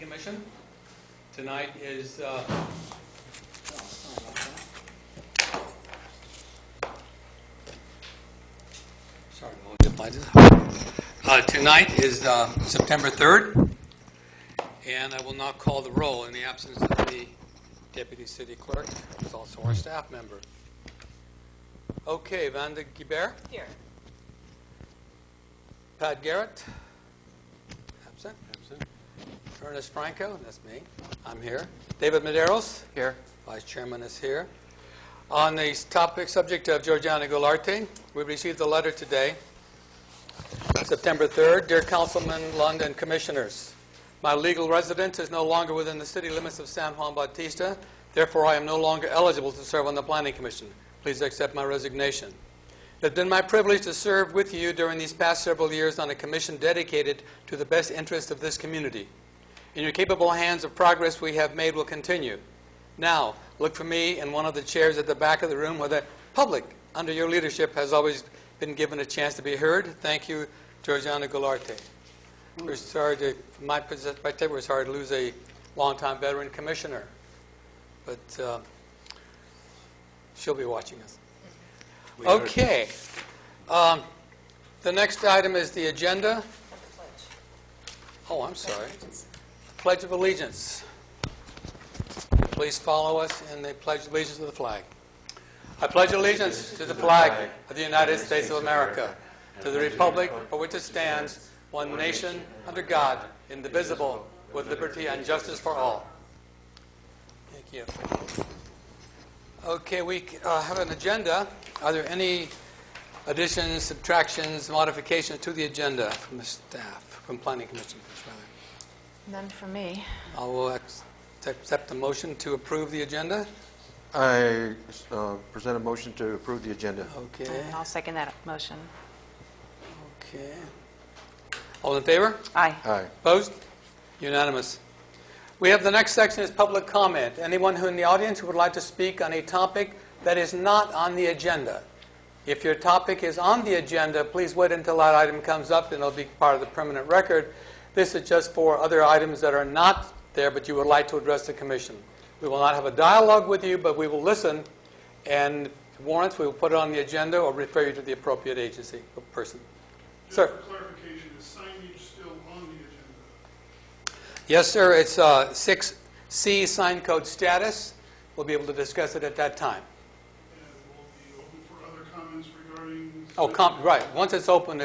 Commission. Tonight is tonight is September 3rd, and I will not call the roll in the absence of the Deputy City Clerk, who is also our staff member. Okay, Vanda Guibert. Here. Pat Garrett. Absent. Ernest Franco, that's me. I'm here. David Medeiros. Here. Vice Chairman is here. On the subject of Georgiana Goularte, we received a letter today, September 3rd. Dear Councilman Lund and Commissioners, my legal residence is no longer within the city limits of San Juan Bautista. Therefore, I am no longer eligible to serve on the Planning Commission. Please accept my resignation. It has been my privilege to serve with you during these past several years on a commission dedicated to the best interest of this community. In your capable hands, the progress we have made will continue. Now, look for me in one of the chairs at the back of the room where the public, under your leadership, has always been given a chance to be heard. Thank you, Georgiana Goularte. We're sorry to, from my perspective, we're sorry to lose a longtime veteran commissioner, but she'll be watching us. Okay. The next item is the agenda. Oh, I'm sorry. The Pledge of Allegiance. Please follow us in the Pledge of Allegiance to the flag. I pledge allegiance to the flag of the United States of America, to the republic for which it stands, one nation, under God, indivisible, with liberty and justice for all. Thank you. Okay, we have an agenda. Are there any additions, subtractions, modifications to the agenda from the staff, from Planning Commission? None for me. I will accept the motion to approve the agenda. I present a motion to approve the agenda. Okay. I'll second that motion. Okay. All in favor? Aye. Aye. Opposed? Unanimous. We have the next section is public comment. Anyone who in the audience who would like to speak on a topic that is not on the agenda. If your topic is on the agenda, please wait until that item comes up and it'll be part of the permanent record. This is just for other items that are not there but you would like to address the Commission. We will not have a dialogue with you, but we will listen, and if warrants, we will put it on the agenda or refer you to the appropriate agency or person. Just Sir. for clarification, is signage still on the agenda? Yes, sir. It's 6C sign code status. We'll be able to discuss it at that time. And will be open for other comments regarding... Oh, right. Once it's open,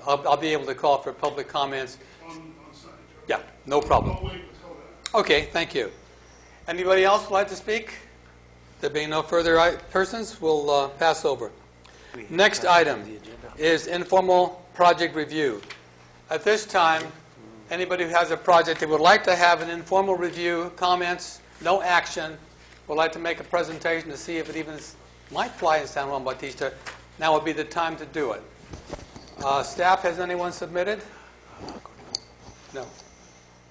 I'll be able to call for public comments. On signage? Yeah, no problem. I'll wait until that. Okay, thank you. Anybody else would like to speak? There being no further persons, we'll pass over. Next item is informal project review. At this time, anybody who has a project that would like to have an informal review, comments, no action, would like to make a presentation to see if it even might fly in San Juan Bautista, now would be the time to do it. Staff, has anyone submitted? No.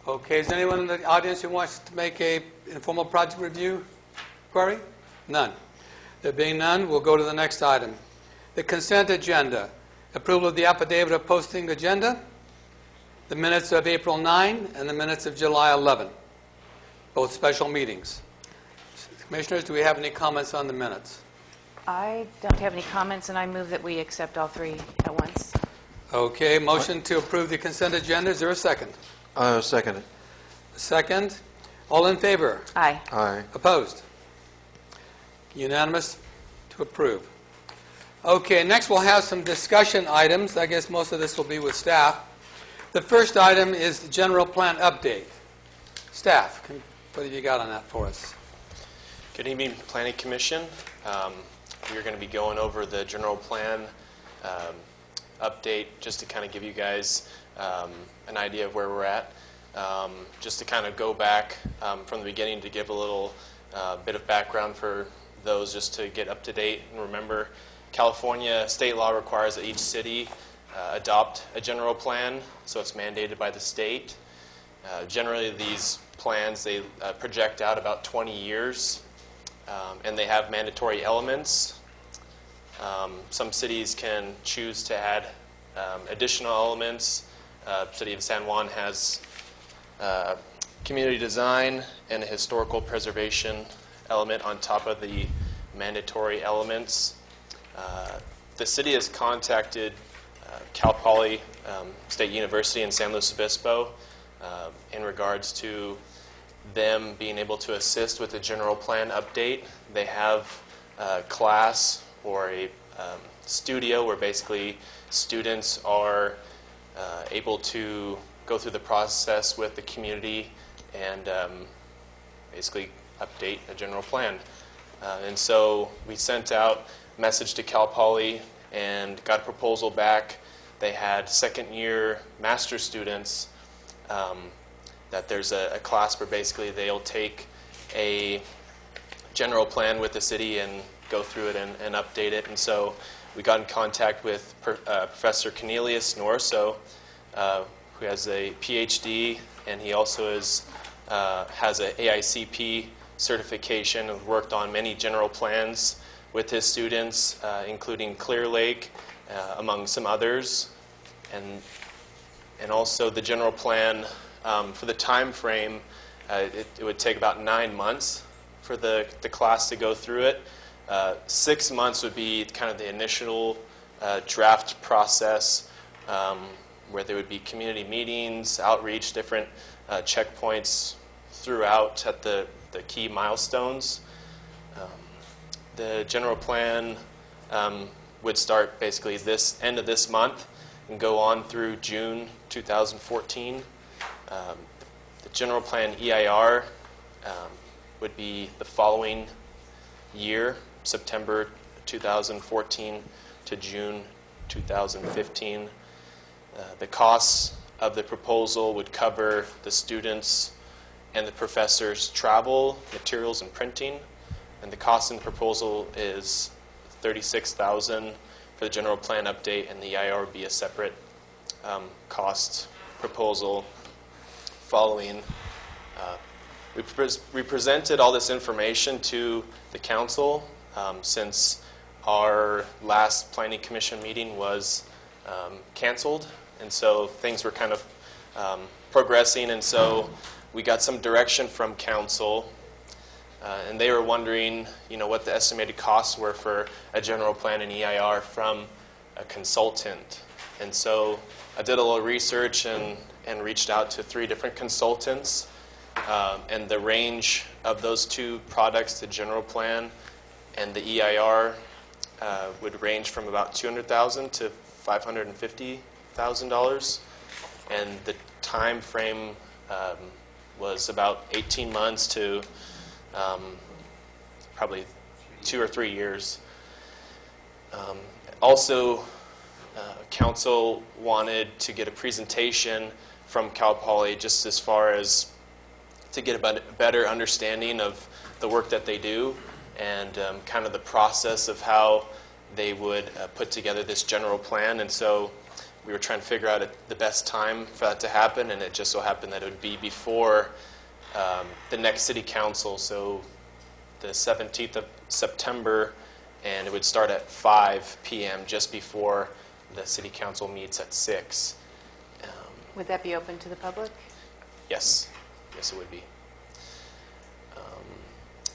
Okay, is anyone in the audience who wants to make a informal project review query? None. There being none, we'll go to the next item. The consent agenda. Approval of the affidavit of posting agenda, the minutes of April 9 and the minutes of July 11, both special meetings. Commissioners, do we have any comments on the minutes? I don't have any comments, and I move that we accept all three at once. Okay, motion to approve the consent agenda. Is there a second? Second it. Second. All in favor? Aye. Aye. Opposed? Unanimous to approve. Okay, next we'll have some discussion items. I guess most of this will be with staff. The first item is the general plan update. Staff, what have you got on that for us? Good evening, Planning Commission. We're going to be going over the general plan update just to kind of give you guys an idea of where we're at. Just to kind of go back from the beginning to give a little bit of background for those just to get up to date and remember. California state law requires that each city adopt a general plan, so it's mandated by the state. Generally, these plans, they project out about 20 years, and they have mandatory elements. Some cities can choose to add additional elements. City of San Juan has community design and a historical preservation element on top of the mandatory elements. The city has contacted Cal Poly State University in San Luis Obispo in regards to them being able to assist with the general plan update. They have a class or a studio where basically students are able to go through the process with the community and basically update a general plan. And so we sent out a message to Cal Poly and got a proposal back. They had second-year master's students that there's a class where basically they'll take a general plan with the city and go through it and update it. And so we got in contact with Professor Cornelius Norso, who has a PhD, and he also has an AICP certification and worked on many general plans with his students, including Clear Lake, among some others. And also the general plan, for the time frame, it would take about 9 months for the class to go through it. 6 months would be kind of the initial draft process, where there would be community meetings, outreach, different checkpoints throughout at the key milestones. The general plan would start basically this end of this month and go on through June 2014. The general plan EIR would be the following year, September 2014 to June 2015. The costs of the proposal would cover the students and the professors' travel, materials, and printing. And the cost in the proposal is $36,000 for the general plan update, and the EIR would be a separate cost proposal following. We presented all this information to the council since our last planning commission meeting was canceled, and so things were kind of progressing, and so we got some direction from council, and they were wondering, what the estimated costs were for a general plan and EIR from a consultant. And so I did a little research and reached out to 3 different consultants, and the range of those 2 products, the general plan and the EIR, would range from about $200,000 to $550,000, and the time frame was about 18 months to probably 2 or 3 years. Also, council wanted to get a presentation from Cal Poly just as far as to get a better understanding of the work that they do and kind of the process of how they would put together this general plan. And so we were trying to figure out the best time for that to happen, and it just so happened that it would be before the next city council, so the 17th of September, and it would start at 5 p.m. just before the city council meets at 6. Would that be open to the public? Yes. Yes, it would be.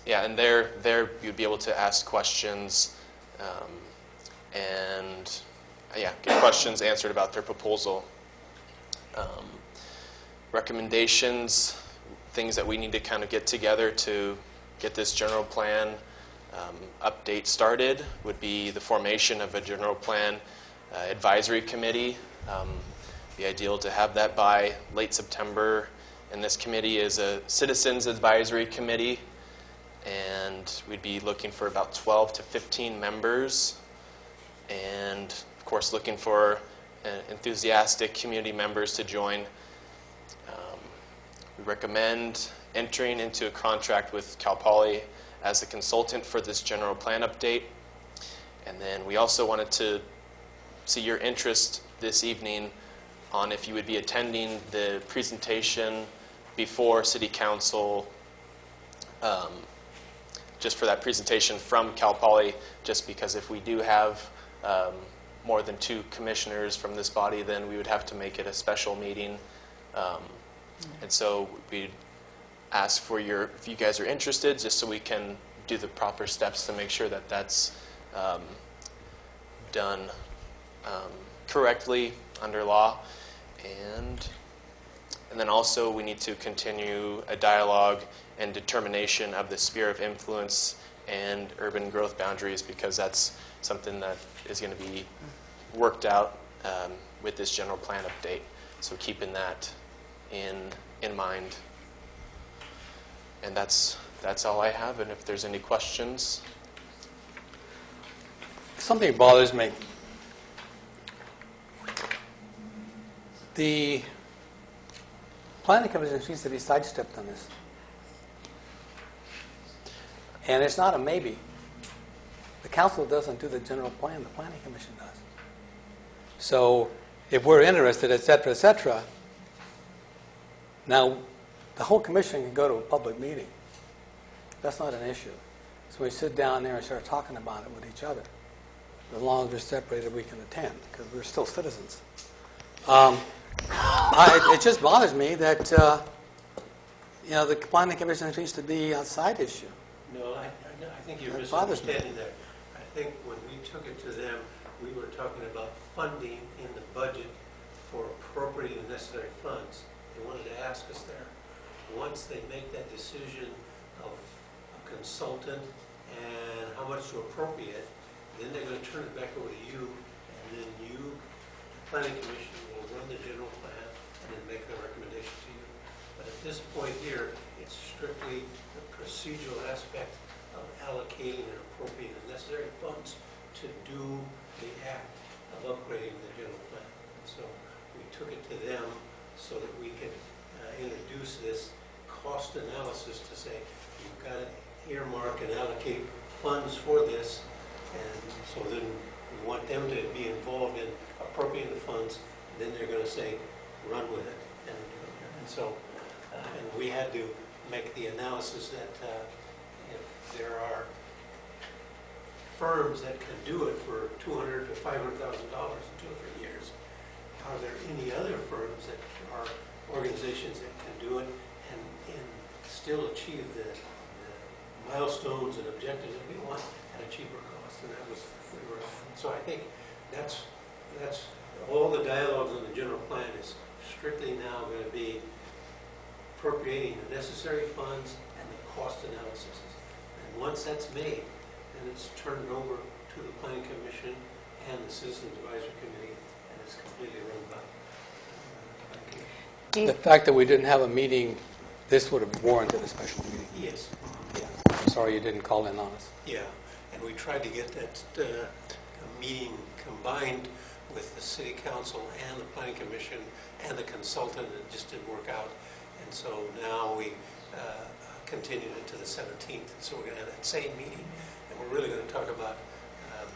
Yeah, and there you'd be able to ask questions and get questions answered about their proposal. Recommendations, things that we need to kind of get together to get this general plan update started would be the formation of a general plan advisory committee. Be ideal to have that by late September. And this committee is a citizens advisory committee, and we'd be looking for about 12 to 15 members, and of course looking for enthusiastic community members to join. We recommend entering into a contract with Cal Poly as a consultant for this general plan update. And then we also wanted to see your interest this evening on if you would be attending the presentation before City Council, just for that presentation from Cal Poly, just because if we do have more than 2 commissioners from this body, then we would have to make it a special meeting. And so we'd ask for if you guys are interested, just so we can do the proper steps to make sure that that's done correctly under law. And then also we need to continue a dialogue and determination of the sphere of influence and urban growth boundaries, because that's something that is going to be worked out with this general plan update. So keeping that in mind. And that's all I have. And if there's any questions. Something bothers me. The Planning Commission seems to be sidestepped on this. And it's not a maybe. The council doesn't do the general plan, the Planning Commission does. So if we're interested, et cetera, now the whole commission can go to a public meeting. That's not an issue. So we sit down there and start talking about it with each other. As long as we're separated, we can attend, because we're still citizens. It just bothers me that the Planning Commission seems to be a side issue. No, I think you're That bothers me. misunderstanding that. I think when we took it to them, we were talking about funding in the budget for appropriating the necessary funds. They wanted to ask us there. Once they make that decision of a consultant and how much to appropriate, then they're going to turn it back over to you, and then you, the Planning Commission, will run the general plan and then make a recommendation to you. But at this point here, it's strictly the procedural aspect of allocating and appropriating the necessary funds to do the act of upgrading the general plan. And so we took it to them so that we could introduce this cost analysis to say, you've got to earmark and allocate funds for this, and so then we want them to be involved in appropriating the funds, and then they're going to say, run with it. And so, and we had to make the analysis that if there are firms that can do it for $200,000 to $500,000 in 2 or 3 years, are there any other firms that are organizations that can do it and still achieve the milestones and objectives that we want at a cheaper cost? And that was, so I think that's all the dialogues on the general plan is strictly now going to be appropriating the necessary funds and the cost analysis. And once that's made, then it's turned over to the Planning Commission and the Citizens Advisory Committee, and it's completely run by The fact that we didn't have a meeting, this would have warranted a special meeting. Yes. Yeah. I'm sorry you didn't call in on us. Yeah, and we tried to get that meeting combined with the City Council and the Planning Commission and the consultant, and it just didn't work out. And so now we continued it to the 17th. So we're going to have that same meeting, and we're really going to talk about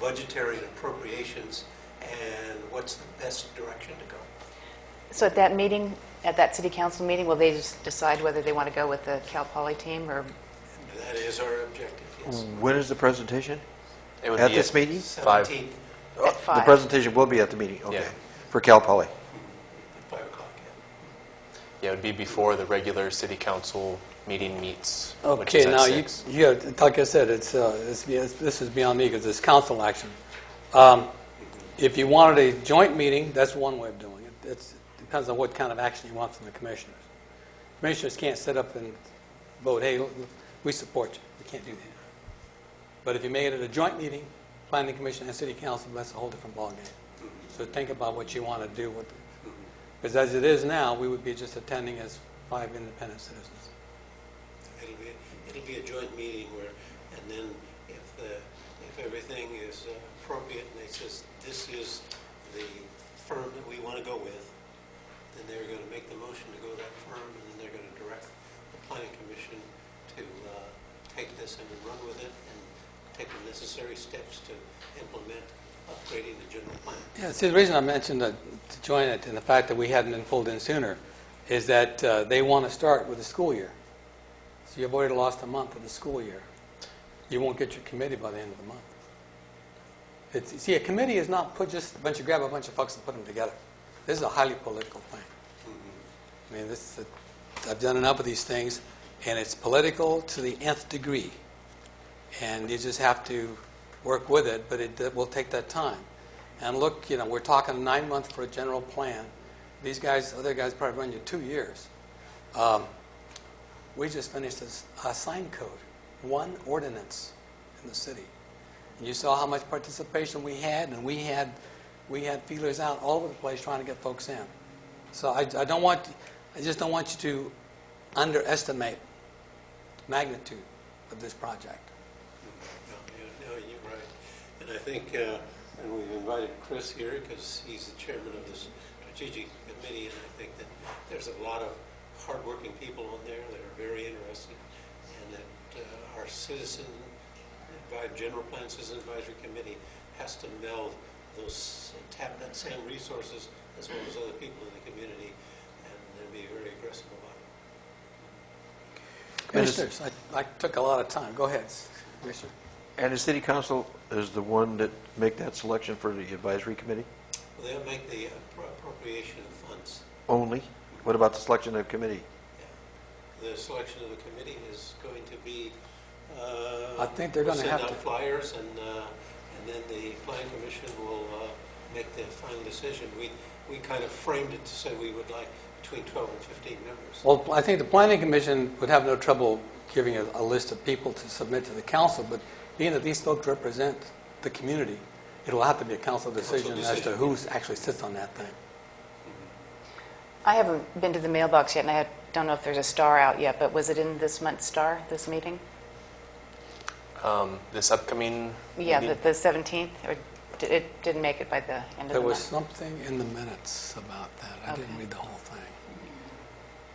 budgetary and appropriations and what's the best direction to go. So at that meeting, at that city council meeting, will they just decide whether they want to go with the Cal Poly team or? That is our objective, yes. When is the presentation? It would At be this meeting? 17th At The 5? presentation will be at the meeting, okay. Yeah. For Cal Poly. at 5 o'clock, yeah. Yeah, it would be before the regular city council meeting meets. which Okay, is at now 6. like I said, this is beyond me because it's council action. If you wanted a joint meeting, that's one way of doing it. It depends on what kind of action you want from the commissioners. Commissioners can't sit up and vote, hey, we support you. We can't do that. But if you made it a joint meeting, Planning Commission and City Council, that's a whole different ballgame. So think about what you want to do with it. Because as it is now, we would be just attending as 5 independent citizens. It'll be a joint meeting where, and then if everything is appropriate and they says this is the firm that we want to go with, then they're going to make the motion to go to that firm, and then they're going to direct the Planning Commission to take this and run with it and take the necessary steps to implement upgrading the general plan. Yeah, see, the reason I mentioned to join it and the fact that we hadn't been pulled in sooner is that they want to start with the school year. So you've already lost a month of the school year. You won't get your committee by the end of the month. See, a committee is not just grab a bunch of folks and put them together. This is a highly political thing. I mean, I've done enough of these things, and it's political to the nth degree. And you just have to work with it, but it will take that time. And look, we're talking 9 months for a general plan. These guys, other guys probably run you 2 years. We just finished a sign code, one ordinance in the city. And you saw how much participation we had, and we had feelers out all over the place trying to get folks in. So I just don't want you to underestimate the magnitude of this project. No, you're right. And I think, and we've invited Chris here because he's the chairman of this strategic committee, and I think that there's a lot of hardworking people on there that are very interested, and that our General Plan Citizen Advisory Committee has to meld those, tap that same resources as well as other people in the community, and be very aggressive about it. Commissioners, I took a lot of time. Go ahead, Commissioner. And the city council is the one that make that selection for the advisory committee Well, they'll make the appropriation of funds. only? What about the selection of committee? Yeah. The selection of the committee is going to be. I think they're going to we'll have send to. out flyers, and then the planning commission will make the final decision. We kind of framed it to say we would like between 12 and 15 members. Well, I think the Planning Commission would have no trouble giving a list of people to submit to the council, but being that these folks represent the community, it'll have to be a council decision as to who actually sits on that thing. I haven't been to the mailbox yet, and I don't know if there's a star out yet, but was it in this month's star, this meeting? This upcoming Yeah, meeting? the 17th, or it didn't make it by the end of There the was month? something in the minutes about that. I didn't Okay. read the whole thing.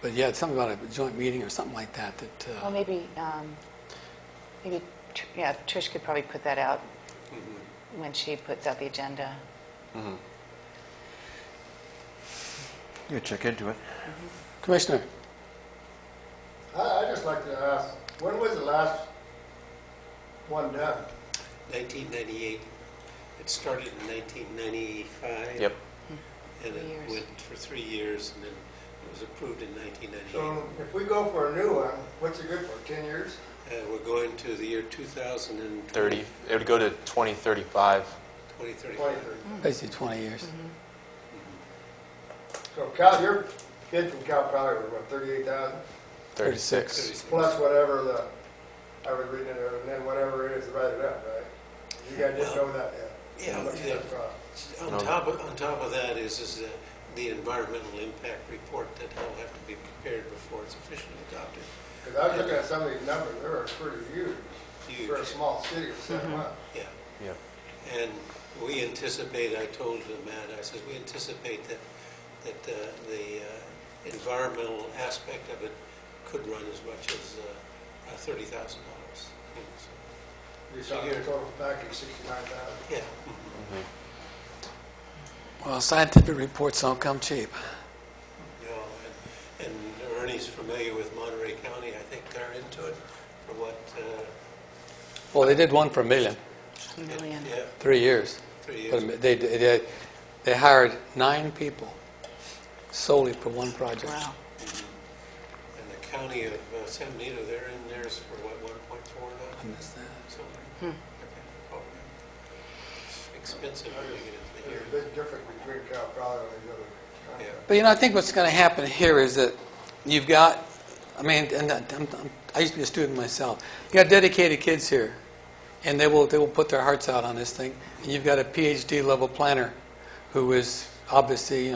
But yeah, it's something about a joint meeting or something like that. Well, maybe, yeah, Trish could probably put that out when she puts out the agenda. You check into it. Commissioner, I'd just like to ask, when was the last one done? 1998. It started in 1995. Yep. And 3 it years. went for 3 years, and then it was approved in 1998. So if we go for a new one, what's it good for, 10 years? We're going to the year 2030. 30. It would go to 2035. 2035. 2030. basically 20 years. So Cal, your bid from Cal Poly was what, 38,000? 36. Plus whatever I was reading it, and then whatever it is to write it up, right? You guys didn't know that yet? Yeah, How much yeah. that cost? On top of that is the environmental impact report that will have to be prepared before it's officially adopted. Because I was looking at some of these numbers, they were pretty huge Huge. for a small city of San Juan. Yeah. Yep. And we anticipate, I told Matt, I said, we anticipate that the environmental aspect of it could run as much as $30,000. You saw the total package, 69,000. Yeah. Well, scientific reports don't come cheap. You know, and Ernie's familiar with Monterey County. I think they're into it for what? Well, they did one for $1 million, $1 million. Yeah, 3 years. 3 years. But they hired 9 people solely for one project. Wow. And the county of San Benito, they're in theirs for what, 1.4 I now? missed that. Something. It's expensive when you get into the There's year. a big difference between Cal Poly and these other contracts. But I think what's going to happen here is that you've got, and I used to be a student myself. You got dedicated kids here, and they will put their hearts out on this thing. And you've got a PhD level planner, who is obviously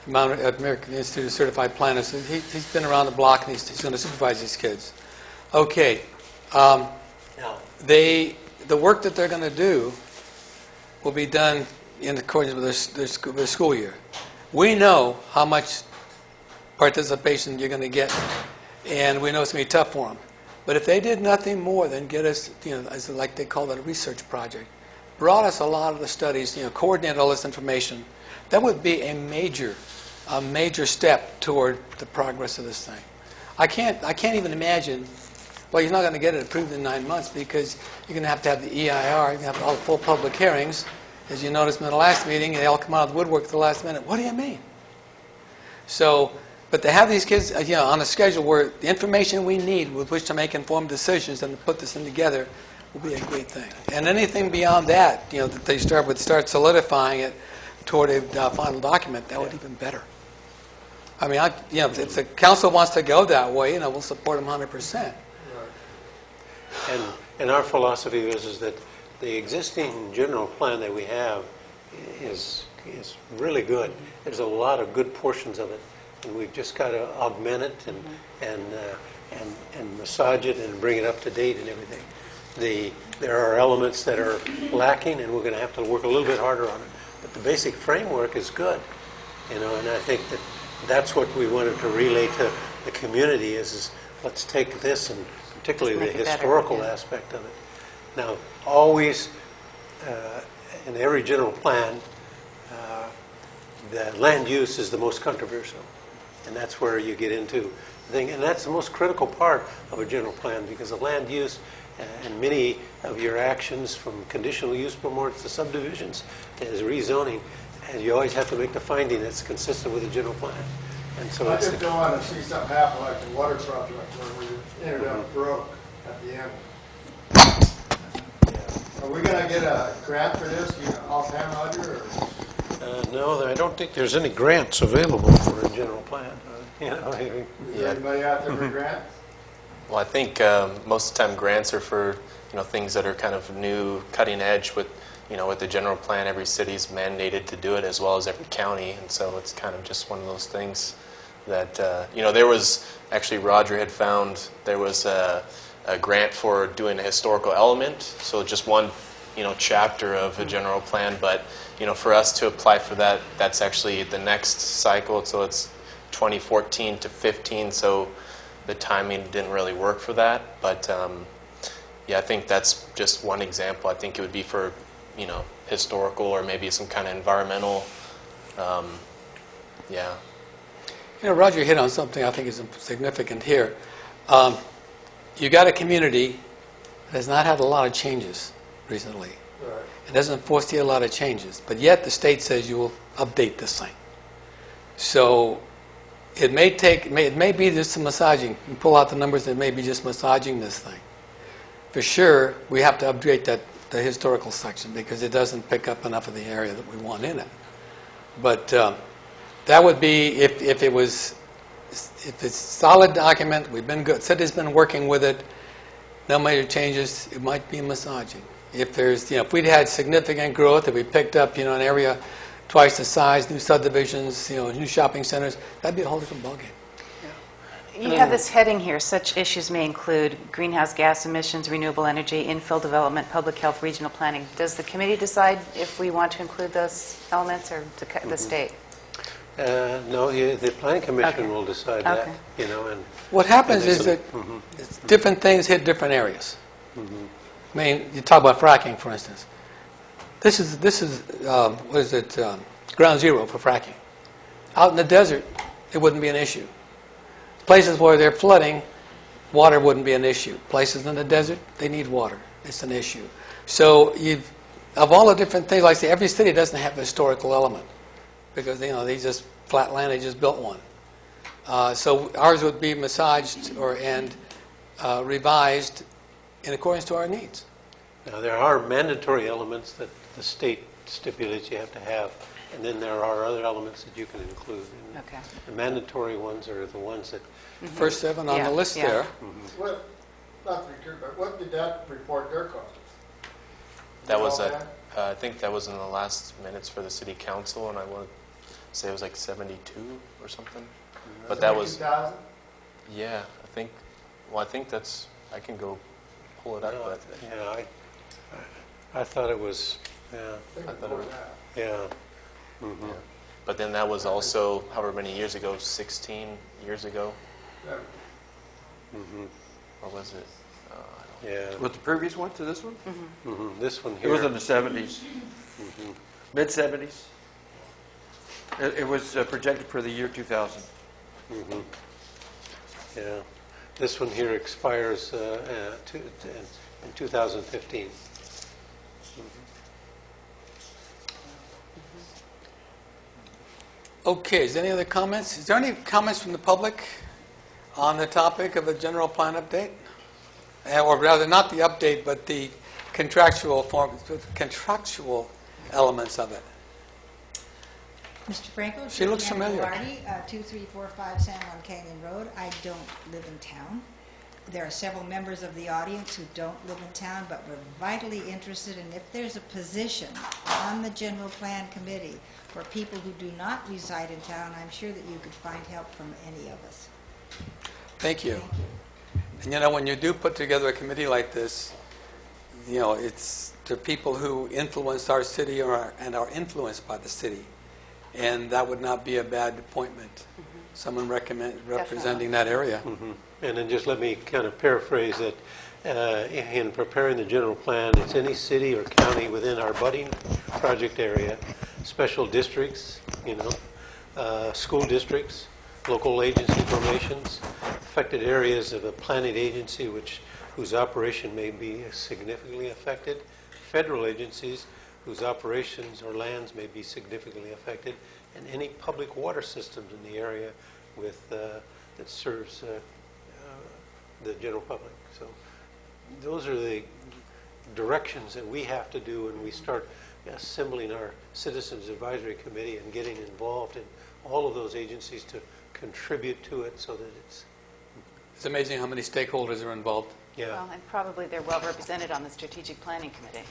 American Institute of Certified Planners. And he's been around the block, and he's going to supervise these kids. Okay, Now, the work that they're going to do will be done in accordance with their school year. We know how much participation you're going to get, and we know it's going to be tough for them. But if they did nothing more than get us, as like they call it, a research project, brought us a lot of the studies, coordinated all this information, that would be a major step toward the progress of this thing. I can't even imagine. Well, you're not going to get it approved in 9 months because you're going to have the EIR, you're going to have all the full public hearings. As you noticed in the last meeting, they all come out of the woodwork at the last minute. What do you mean? So But to have these kids, on a schedule where the information we need with which to make informed decisions and to put this in together will be a great thing. And anything beyond that, that they start solidifying it toward a final document, that would be even better. I mean, if the council wants to go that way, we'll support them 100%. And our philosophy is that the existing general plan that we have is really good. There's a lot of good portions of it, and we've just got to augment it and massage it and bring it up to date and everything. There are elements that are lacking, and we're going to have to work a little bit harder on it. But the basic framework is good, and I think that's what we wanted to relay to the community is let's take this and particularly the historical aspect of it. Now, always in every general plan, the land use is the most controversial, and that's where you get into the thing, and that's the most critical part of a general plan because the land use and many of your actions from conditional use permits to subdivisions is rezoning, and you always have to make the finding that's consistent with the general plan. And so I just don't want to see something happen like the water project where we ended up broke at the end. Are we going to get a grant for this, offhand, Roger? No, I don't think there's any grants available for a general plan. Is there anybody out there for grants? Well, I think most of the time grants are for things that are kind of new, cutting edge. With with the general plan, every city's mandated to do it as well as every county, and so it's kind of just one of those things that there was actually Roger had found there was a grant for doing a historical element, so just one chapter of a general plan. But for us to apply for that, that's actually the next cycle. So it's 2014 to 15. So the timing didn't really work for that. But yeah, I think that's just one example. I think it would be for historical or maybe some kind of environmental. Yeah. Roger hit on something I think is significant here. You got a community that has not had a lot of changes recently. Right. It doesn't foresee a lot of changes, but yet the state says you will update this thing. So it may be just some massaging. You pull out the numbers, it may be just massaging this thing. For sure, we have to update the historical section because it doesn't pick up enough of the area that we want in it. But that would be if it's a solid document. We've been good. City's been working with it. No major changes. It might be massaging. If there's if we'd had significant growth, if we picked up an area twice the size, new subdivisions, new shopping centers, that'd be a whole different ballgame. You have this heading here, such issues may include greenhouse gas emissions, renewable energy, infill development, public health, regional planning. Does the committee decide if we want to include those elements or the state? No, the planning commission will decide that. Okay. And What happens is that different things hit different areas. I mean, you talk about fracking, for instance. This is what is it? Ground zero for fracking. Out in the desert, it wouldn't be an issue. Places where they're flooding, water wouldn't be an issue. Places in the desert, they need water. It's an issue. So of all the different things, like I say, every city doesn't have a historical element because they just flat land, they just built one. So ours would be massaged and revised in accordance to our needs. Now, there are mandatory elements that the state stipulates you have to have, and then there are other elements that you can include. And Okay. the mandatory ones are the ones that... First 7 on the list there. What, not to be true, but what did that report their cost? That was All that? I think that was in the last minutes for the city council, and I want to say it was like 72 or something. But that was 2,000? I think. Well, I think that's. I can go pull it up. But I thought it was... I think I thought it more was- than that. Yeah. yeah. But then that was also however many years ago, 16 years ago, or was it? I don't Yeah. Was the previous one to this one? This one It here... was in the 70s, mid-70s. It was projected for the year 2000. Yeah. This one here expires in 2015. Okay, is there any other comments? Is there any comments from the public on the topic of a general plan update? Or rather, not the update, but the contractual elements of it. Mr. Franco? She looks Juliana familiar. Velarde, 2345 San Juan Canyon Road. I don't live in town. There are several members of the audience who don't live in town, but we're vitally interested in if there's a position on the general plan committee for people who do not reside in town, I'm sure that you could find help from any of us. Thank you. Thank you. And you know, when you do put together a committee like this, you know, it's to people who influence our city and are influenced by the city. And that would not be a bad appointment. Someone representing that area. And then just let me kind of paraphrase that. In preparing the general plan, it's any city or county within our budding project area, special districts, school districts, local agency formations, affected areas of a planning agency whose operation may be significantly affected, federal agencies whose operations or lands may be significantly affected, and any public water systems in the area that serves the general public. So those are the directions that we have to do when we start assembling our Citizens Advisory Committee and getting involved in all of those agencies to contribute to it so that it's... It's amazing how many stakeholders are involved. Yeah. Well, and probably they're well represented on the Strategic Planning Committee.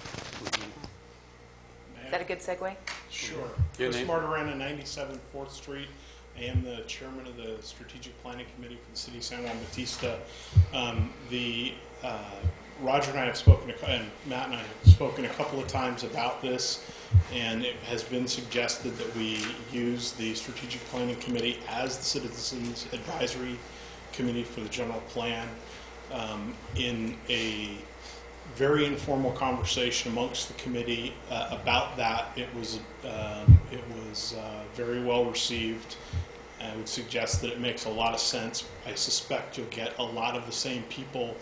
Is that a good segue? Sure. Your Chris name? Martirena, 97 4th Street. I am the chairman of the Strategic Planning Committee for the City of San Juan Bautista. Roger and I have spoken, and Matt and I have spoken a couple of times about this, and it has been suggested that we use the Strategic Planning Committee as the Citizens Advisory Committee for the general plan. In a very informal conversation amongst the committee about that, it was very well received. I would suggest that it makes a lot of sense. I suspect you'll get a lot of the same people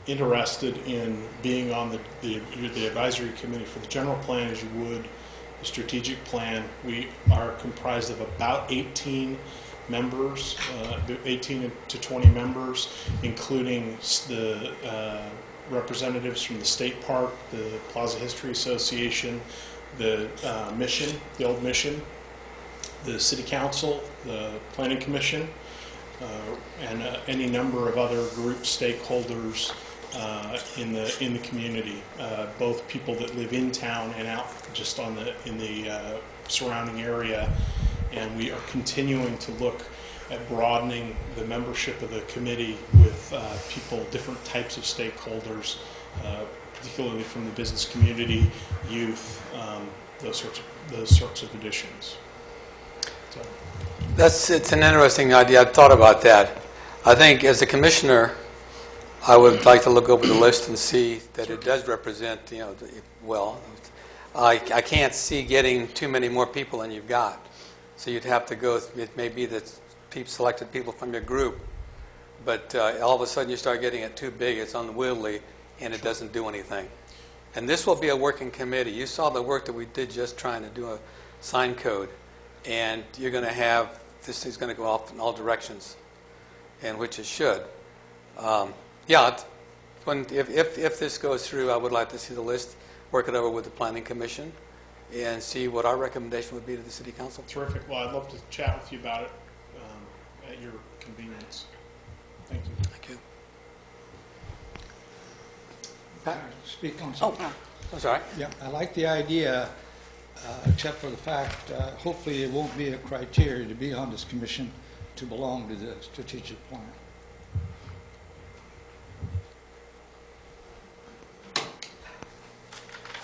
interested in being on the advisory committee for the general plan as you would the strategic plan. We are comprised of about 18 members, 18 to 20 members, including the representatives from the State Park, the Plaza History Association, the Mission, the Old Mission, the City Council, the Planning Commission, and any number of other group stakeholders in the community, both people that live in town and out just in the surrounding area. And we are continuing to look at broadening the membership of the committee with people, different types of stakeholders, particularly from the business community, youth, those sorts of additions. So. It's an interesting idea. I've thought about that. I think as a commissioner, I would like to look over the list and see that it does represent, well. I can't see getting too many more people than you've got. So you'd have to go, it may be that selected people from your group, but all of a sudden you start getting it too big, it's unwieldy, and it doesn't do anything. And this will be a working committee. You saw the work that we did just trying to do a sign code, and you're going to have, this thing's going to go off in all directions, and which it should. If this goes through, I would like to see the list, work it over with the Planning Commission, and see what our recommendation would be to the City Council. Terrific. Well, I'd love to chat with you about it at your convenience. Thank you. Thank you. Can I speak on something? I'm sorry. Yeah, I like the idea, except for the fact, hopefully it won't be a criteria to be on this commission to belong to the strategic plan.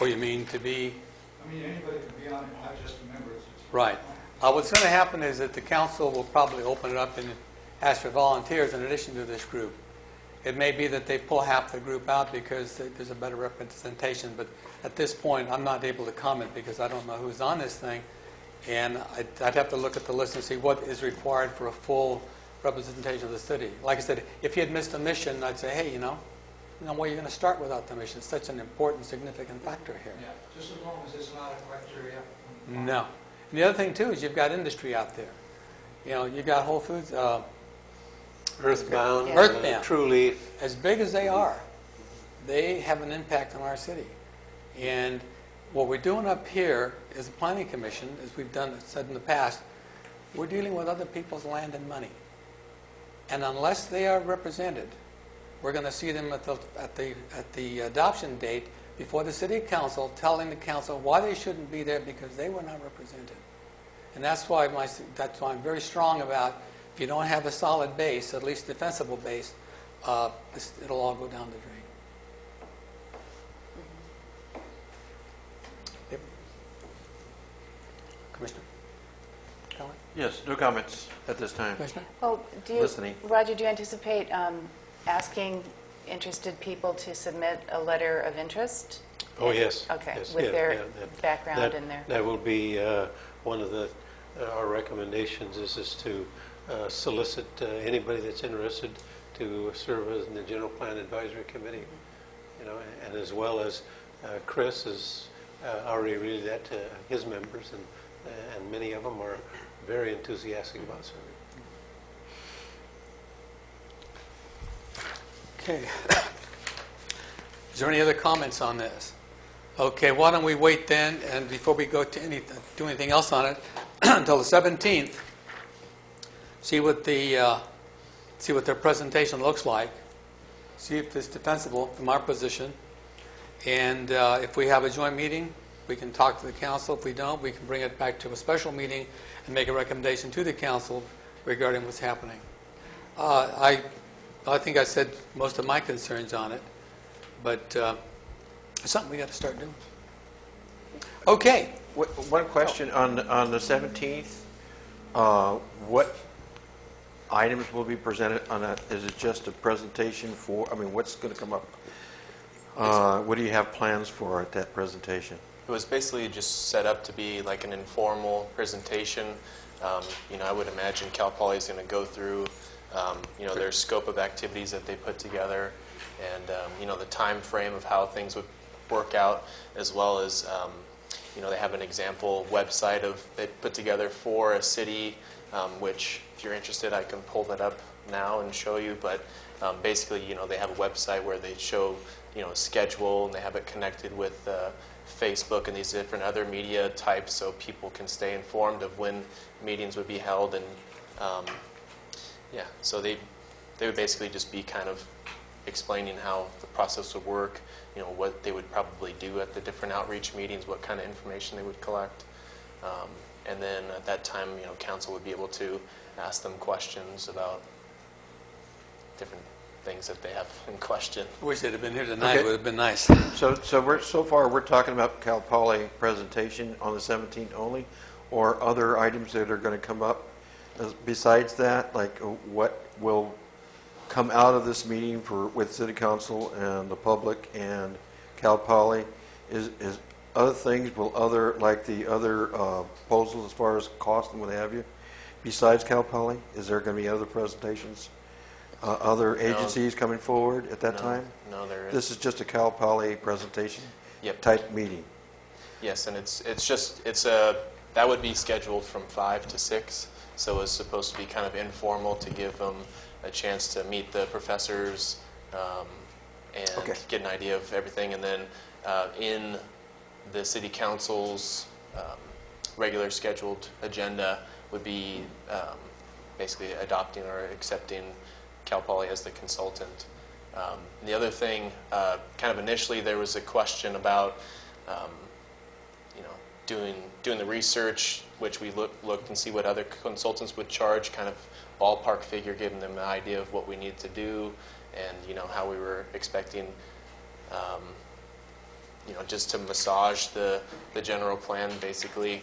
Or you mean to be? I mean, anybody can be on it, not just the members. Right. What's going to happen is that the council will probably open it up and ask for volunteers in addition to this group. It may be that they pull half the group out because there's a better representation, but at this point I'm not able to comment because I don't know who's on this thing, and I'd have to look at the list and see what is required for a full representation of the city. Like I said, if you had missed a mission, I'd say, hey, no way you're going to start without the mission. It's such an important, significant factor here. Yeah, just as long as it's not a criteria. No. And the other thing too is you've got industry out there. You know, you've got Whole Foods, Earthbound, Earthbound. True Leaf. as big as they are, they have an impact on our city. And what we're doing up here as a planning commission, as we've said in the past, we're dealing with other people's land and money. And unless they are represented, we're going to see them at the adoption date before the city council, telling the council why they shouldn't be there because they were not represented. And that's why I'm very strong about, if you don't have a solid base, at least defensible base, it'll all go down the drain. Yep. Commissioner? Comment? Yes, no comments at this time. Commissioner? Well, Listening. Roger, do you anticipate asking interested people to submit a letter of interest? Oh, yes. Okay, Yes, with yeah, their yeah, background in there. That will be one of our recommendations is to solicit anybody that's interested to serve as in the General Plan Advisory Committee, you know, and as well as Chris has already relayed that to his members, and many of them are very enthusiastic about serving. Okay. Is there any other comments on this? Okay, why don't we wait then, and before we go to do anything else on it, until the 17th, see what their presentation looks like, see if it's defensible from our position, and if we have a joint meeting, we can talk to the council. If we don't, we can bring it back to a special meeting and make a recommendation to the council regarding what's happening. I think I said most of my concerns on it, but it's something we got to start doing. Okay. One question on the 17th. What items will be presented on that? Is it just a presentation for? I mean, what's going to come up? What do you have plans for at that presentation? It was basically just set up to be like an informal presentation. You know, I would imagine Cal Poly is going to go through, you know, their scope of activities that they put together, and you know, the time frame of how things would work out, as well as you know, they have an example website they put together for a city, which if you're interested, I can pull that up now and show you. But basically, you know, they have a website where they show, you know, a schedule, and they have it connected with Facebook and these different other media types, so people can stay informed of when meetings would be held. And yeah, so they would basically just be kind of explaining how the process would work, you know, what they would probably do at the different outreach meetings, what kind of information they would collect. And then at that time, you know, council would be able to ask them questions about different things that they have in question. I wish they'd have been here tonight. Okay. It would have been nice. So far we're talking about Cal Poly presentation on the 17th only, or other items that are going to come up besides that, like what will come out of this meeting with City Council and the public and Cal Poly is other things, like the other proposals as far as cost and what have you, besides Cal Poly? Is there going to be other presentations? Other agencies coming forward at that time? No, there is. This is just a Cal Poly presentation Yep. type meeting. Yes, and that would be scheduled from 5 to 6, so it's supposed to be kind of informal to give them a chance to meet the professors and Okay. get an idea of everything, and then in the City Council's regular scheduled agenda would be basically adopting or accepting Cal Poly as the consultant. The other thing, kind of initially, there was a question about, you know, doing the research, which we looked and see what other consultants would charge, kind of ballpark figure, giving them an idea of what we need to do, and you know how we were expecting, you know, just to massage the general plan basically,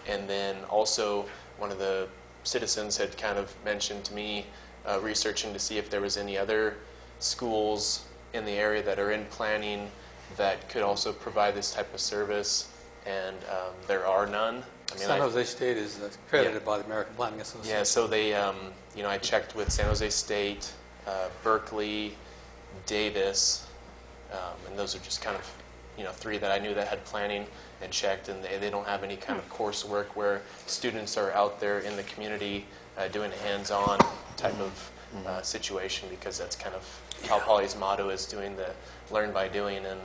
and then also one of the citizens had kind of mentioned to me, researching to see if there was any other schools in the area that are in planning that could also provide this type of service, and there are none. I mean, San Jose State is accredited by the American Planning Association. yeah, so they, you know, I checked with San Jose State, Berkeley, Davis, and those are just kind of three that I knew that had planning and checked, and they don't have any kind of coursework where students are out there in the community doing a hands-on type of situation, because that's kind of Cal Poly's motto is doing the learn by doing, and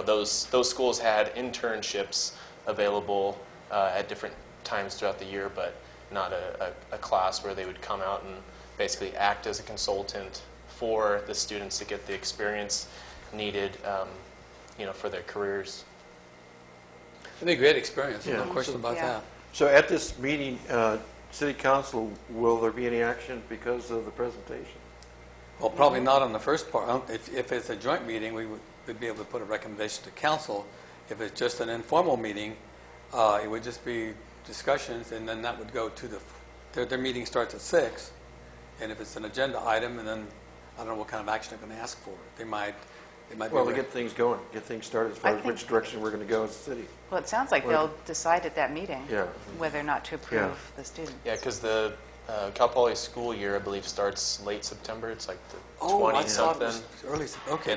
those schools had internships available at different times throughout the year, but not a class where they would come out and basically act as a consultant for the students to get the experience needed, for their careers. It'd be a great experience, Yeah. no question about Yeah. that. So at this meeting, City Council, will there be any action because of the presentation? Well, probably not on the first part. If it's a joint meeting, we'd be able to put a recommendation to council. If it's just an informal meeting, it would just be discussions, and then that would go to their meeting starts at 6, and if it's an agenda item, and then I don't know what kind of action they're going to ask for. They might Well, be to get things going, get things started as far as which direction we're going to go as a city. Well, it sounds like they'll decide at that meeting Yeah. whether or not to approve the student. Yeah, because the Cal Poly school year, I believe, starts late September. It's like the I thought it 20-something. was early. Okay.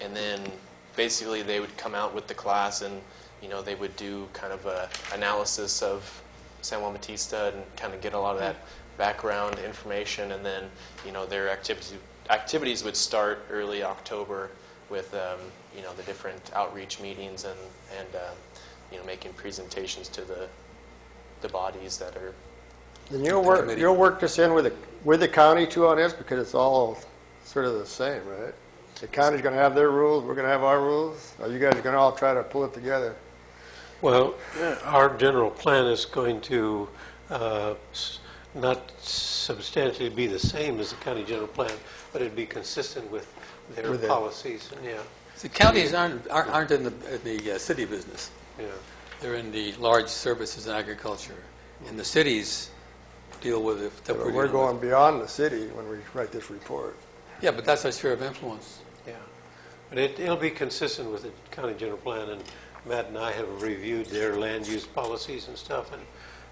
And then basically they would come out with the class, and they would do kind of a analysis of San Juan Bautista and kind of get a lot of that background information, and then their activities would start early October with the different outreach meetings and making presentations to the bodies that are. And you'll work this in with the county too on this, because it's all sort of the same, right? The county's going to have their rules, we're going to have our rules. Are you guys going to all try to pull it together? Well, our general plan is going to not substantially be the same as the county general plan, but it'd be consistent with their policies. And The counties aren't in the city business. yeah. They're in the large services and agriculture, and the cities deal with it. that We're dealing going with. beyond the city when we write this report. Yeah, but that's our sphere of influence. Yeah, but it'll be consistent with the county general plan, and Matt and I have reviewed their land use policies and stuff,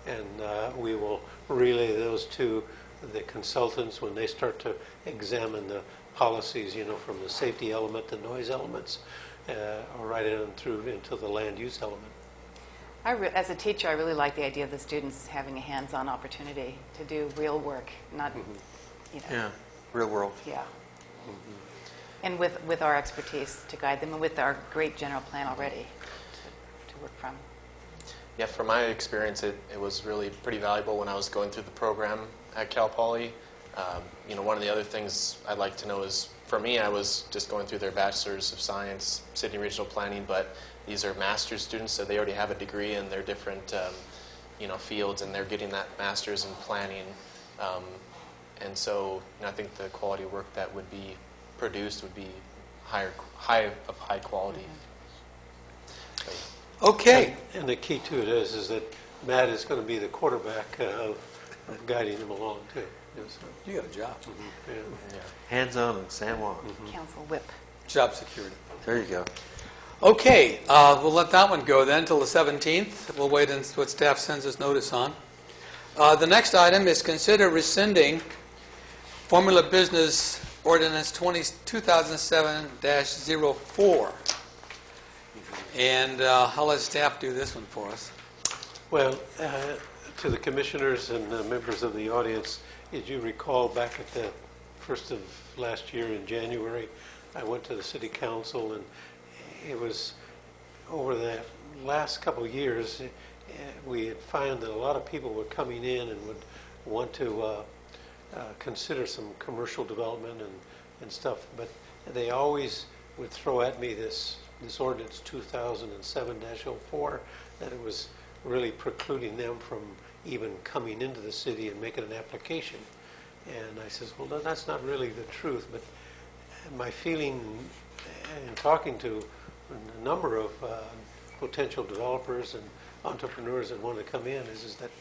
and we will relay those to the consultants when they start to examine the policies, from the safety element, the noise elements, or right in through into the land use element. As a teacher, I really like the idea of the students having a hands-on opportunity to do real work, not, Yeah, real world. Yeah. And with our expertise to guide them, and with our great general plan already to work from. Yeah, from my experience, it was really pretty valuable when I was going through the program at Cal Poly. One of the other things I'd like to know is, for me, I was just going through their Bachelor's of Science, City and Regional Planning, but these are master's students, so they already have a degree in their different, fields, and they're getting that master's in planning. And so I think the quality of work that would be produced would be high quality. Okay. And the key to it is that Matt is going to be the quarterback of guiding them along too. Yes. You got a job. Yeah. Hands-on in San Juan. Council whip. Job security. There you go. Okay, we'll let that one go then till the 17th. We'll wait until what staff sends us notice on. The next item is consider rescinding Formula Business Ordinance 2007-04. And I'll let staff do this one for us. Well, to the commissioners and members of the audience, as you recall, back at the first of last year in January, I went to the city council, and it was over the last couple of years, we had found that a lot of people were coming in and would want to consider some commercial development and stuff, but they always would throw at me this ordinance 2007-04, that it was really precluding them from even coming into the city and making an application. And I says, well, that's not really the truth, but my feeling in talking to a number of potential developers and entrepreneurs that want to come in is that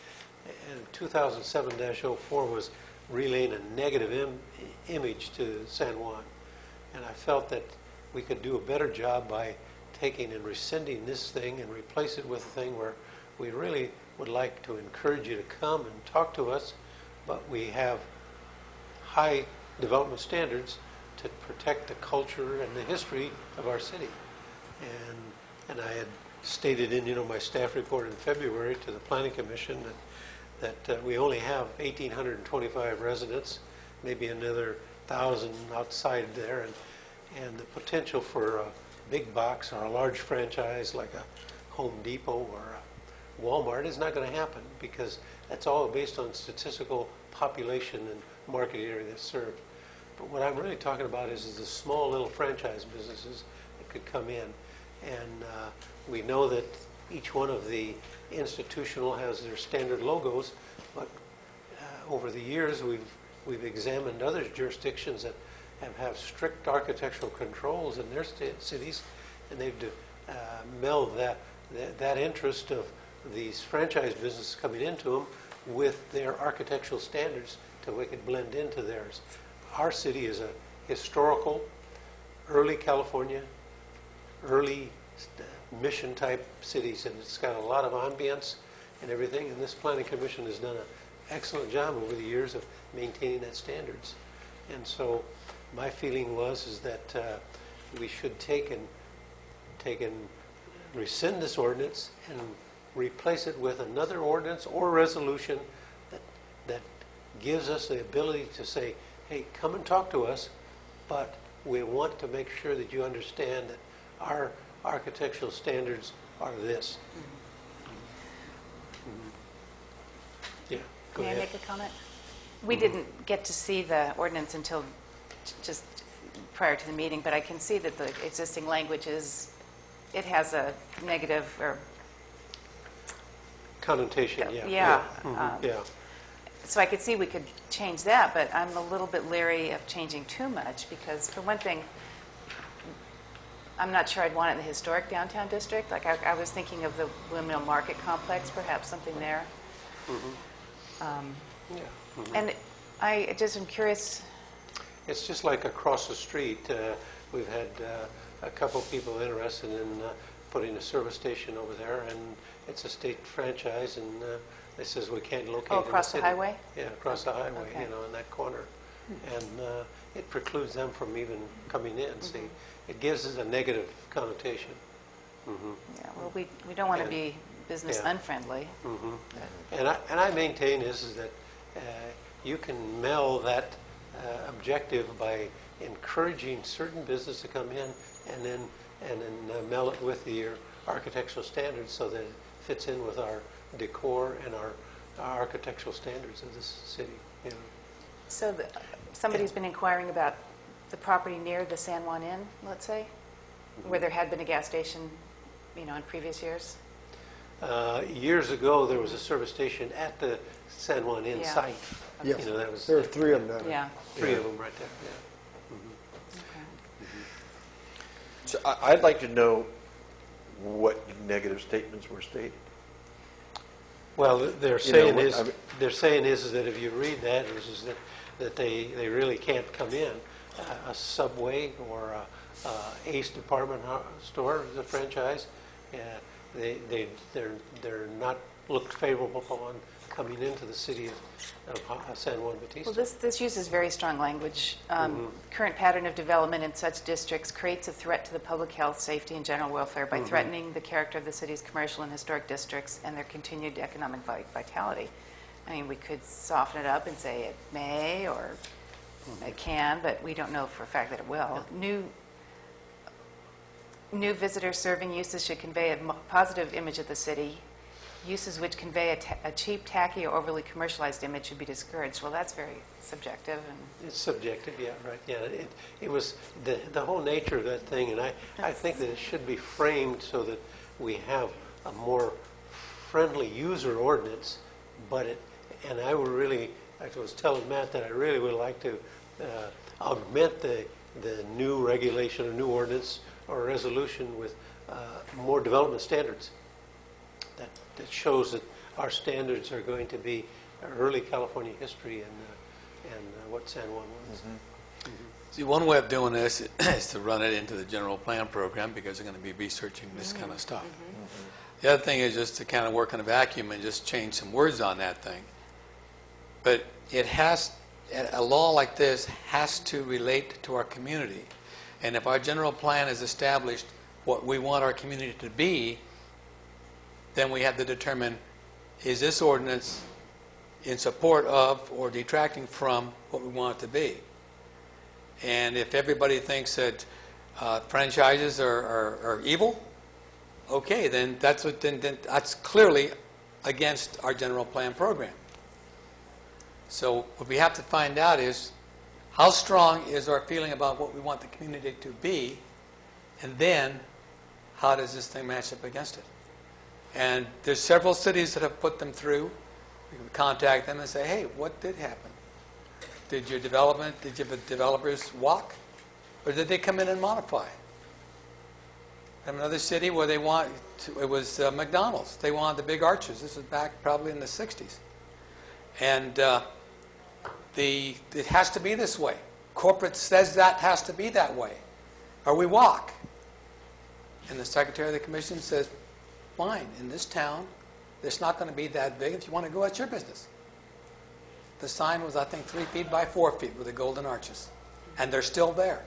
2007-04 was relaying a negative image to San Juan. And I felt that we could do a better job by taking and rescinding this thing and replace it with a thing where we really would like to encourage you to come and talk to us, but we have high development standards, to protect the culture and the history of our city. And I had stated in my staff report in February to the Planning Commission that we only have 1,825 residents, maybe another 1,000 outside there, and the potential for a big box or a large franchise like a Home Depot or a Walmart is not going to happen, because that's all based on statistical population and market area that's served. But what I'm really talking about is the small little franchise businesses that could come in. And we know that each one of the institutional has their standard logos, but over the years we've examined other jurisdictions that have strict architectural controls in their cities, and they've melded that interest of these franchise businesses coming into them with their architectural standards till we could blend into theirs. Our city is a historical, early California, early mission type cities, and it's got a lot of ambience and everything, and this Planning Commission has done an excellent job over the years of maintaining that standards. And so my feeling is that we should take and rescind this ordinance and replace it with another ordinance or resolution that gives us the ability to say, hey, come and talk to us, but we want to make sure that you understand that our architectural standards are this. Yeah, go May ahead. I make a comment? We didn't get to see the ordinance until just prior to the meeting, but I can see that the existing language it has a negative or Connotation, yeah. yeah. Yeah. So I could see we could change that, but I'm a little bit leery of changing too much because, for one thing, I'm not sure I'd want it in the historic downtown district. Like I was thinking of the Windmill Market Complex, perhaps something there. Yeah. And I just am curious. It's just like across the street. We've had a couple people interested in putting a service station over there, and it's a state franchise, and they says we can't locate Oh, in across the city. highway? Yeah, across the highway, Okay. in that corner. And it precludes them from even coming in. See, it gives us a negative connotation. Yeah, well, we don't want to And- be business yeah. unfriendly. And I maintain is that you can meld that objective by encouraging certain business to come in, and then meld it with your architectural standards so that it fits in with our decor and our architectural standards of this city. You know. So somebody's been inquiring about the property near the San Juan Inn, let's say, where there had been a gas station, in previous years. Years ago, there was a service station at the San Juan Inn Yeah. site. Yes, That was there are three of them down there. Yeah. three of them right there. Yeah. So I'd like to know what negative statements were stated. Well, they're You know, saying what- is I mean- they're saying is that if you read that is that they really can't come in. A Subway or a Ace department store is a franchise. They're not looked favorable upon coming into the city of San Juan Bautista. Well, this uses very strong language. Current pattern of development in such districts creates a threat to the public health, safety, and general welfare by threatening the character of the city's commercial and historic districts and their continued economic vitality. I mean, we could soften it up and say it may or it can, but we don't know for a fact that it will. New visitor serving uses should convey a positive image of the city. Uses which convey a cheap, tacky, or overly commercialized image should be discouraged. Well, that's very subjective. And It's subjective, yeah, right. Yeah, it was the whole nature of that thing, and I think that it should be framed so that we have a more friendly user ordinance. And I would really, I was telling Matt that I really would like to augment the new regulation or new ordinance or resolution with more development standards. That shows that our standards are going to be early California history and what San Juan was. See, one way of doing this is to run it into the general plan program because they're going to be researching this kind of stuff. The other thing is just to kind of work in a vacuum and just change some words on that thing. But it has a law like this has to relate to our community. And if our general plan is established what we want our community to be, then we have to determine, is this ordinance in support of or detracting from what we want it to be? And if everybody thinks that franchises are evil, okay, then that's clearly against our general plan program. So what we have to find out is how strong is our feeling about what we want the community to be, and then how does this thing match up against it? And there's several cities that have put them through. We can contact them and say, hey, what did happen? Did your developers walk? Or did they come in and modify? I have another city where it was McDonald's. They wanted the big arches. This was back probably in the 60s. And it has to be this way. Corporate says that has to be that way, or we walk. And the Secretary of the Commission says, fine, in this town, it's not going to be that big. If you want to go, that's your business. The sign was, I think, 3 feet by 4 feet with the golden arches. And they're still there.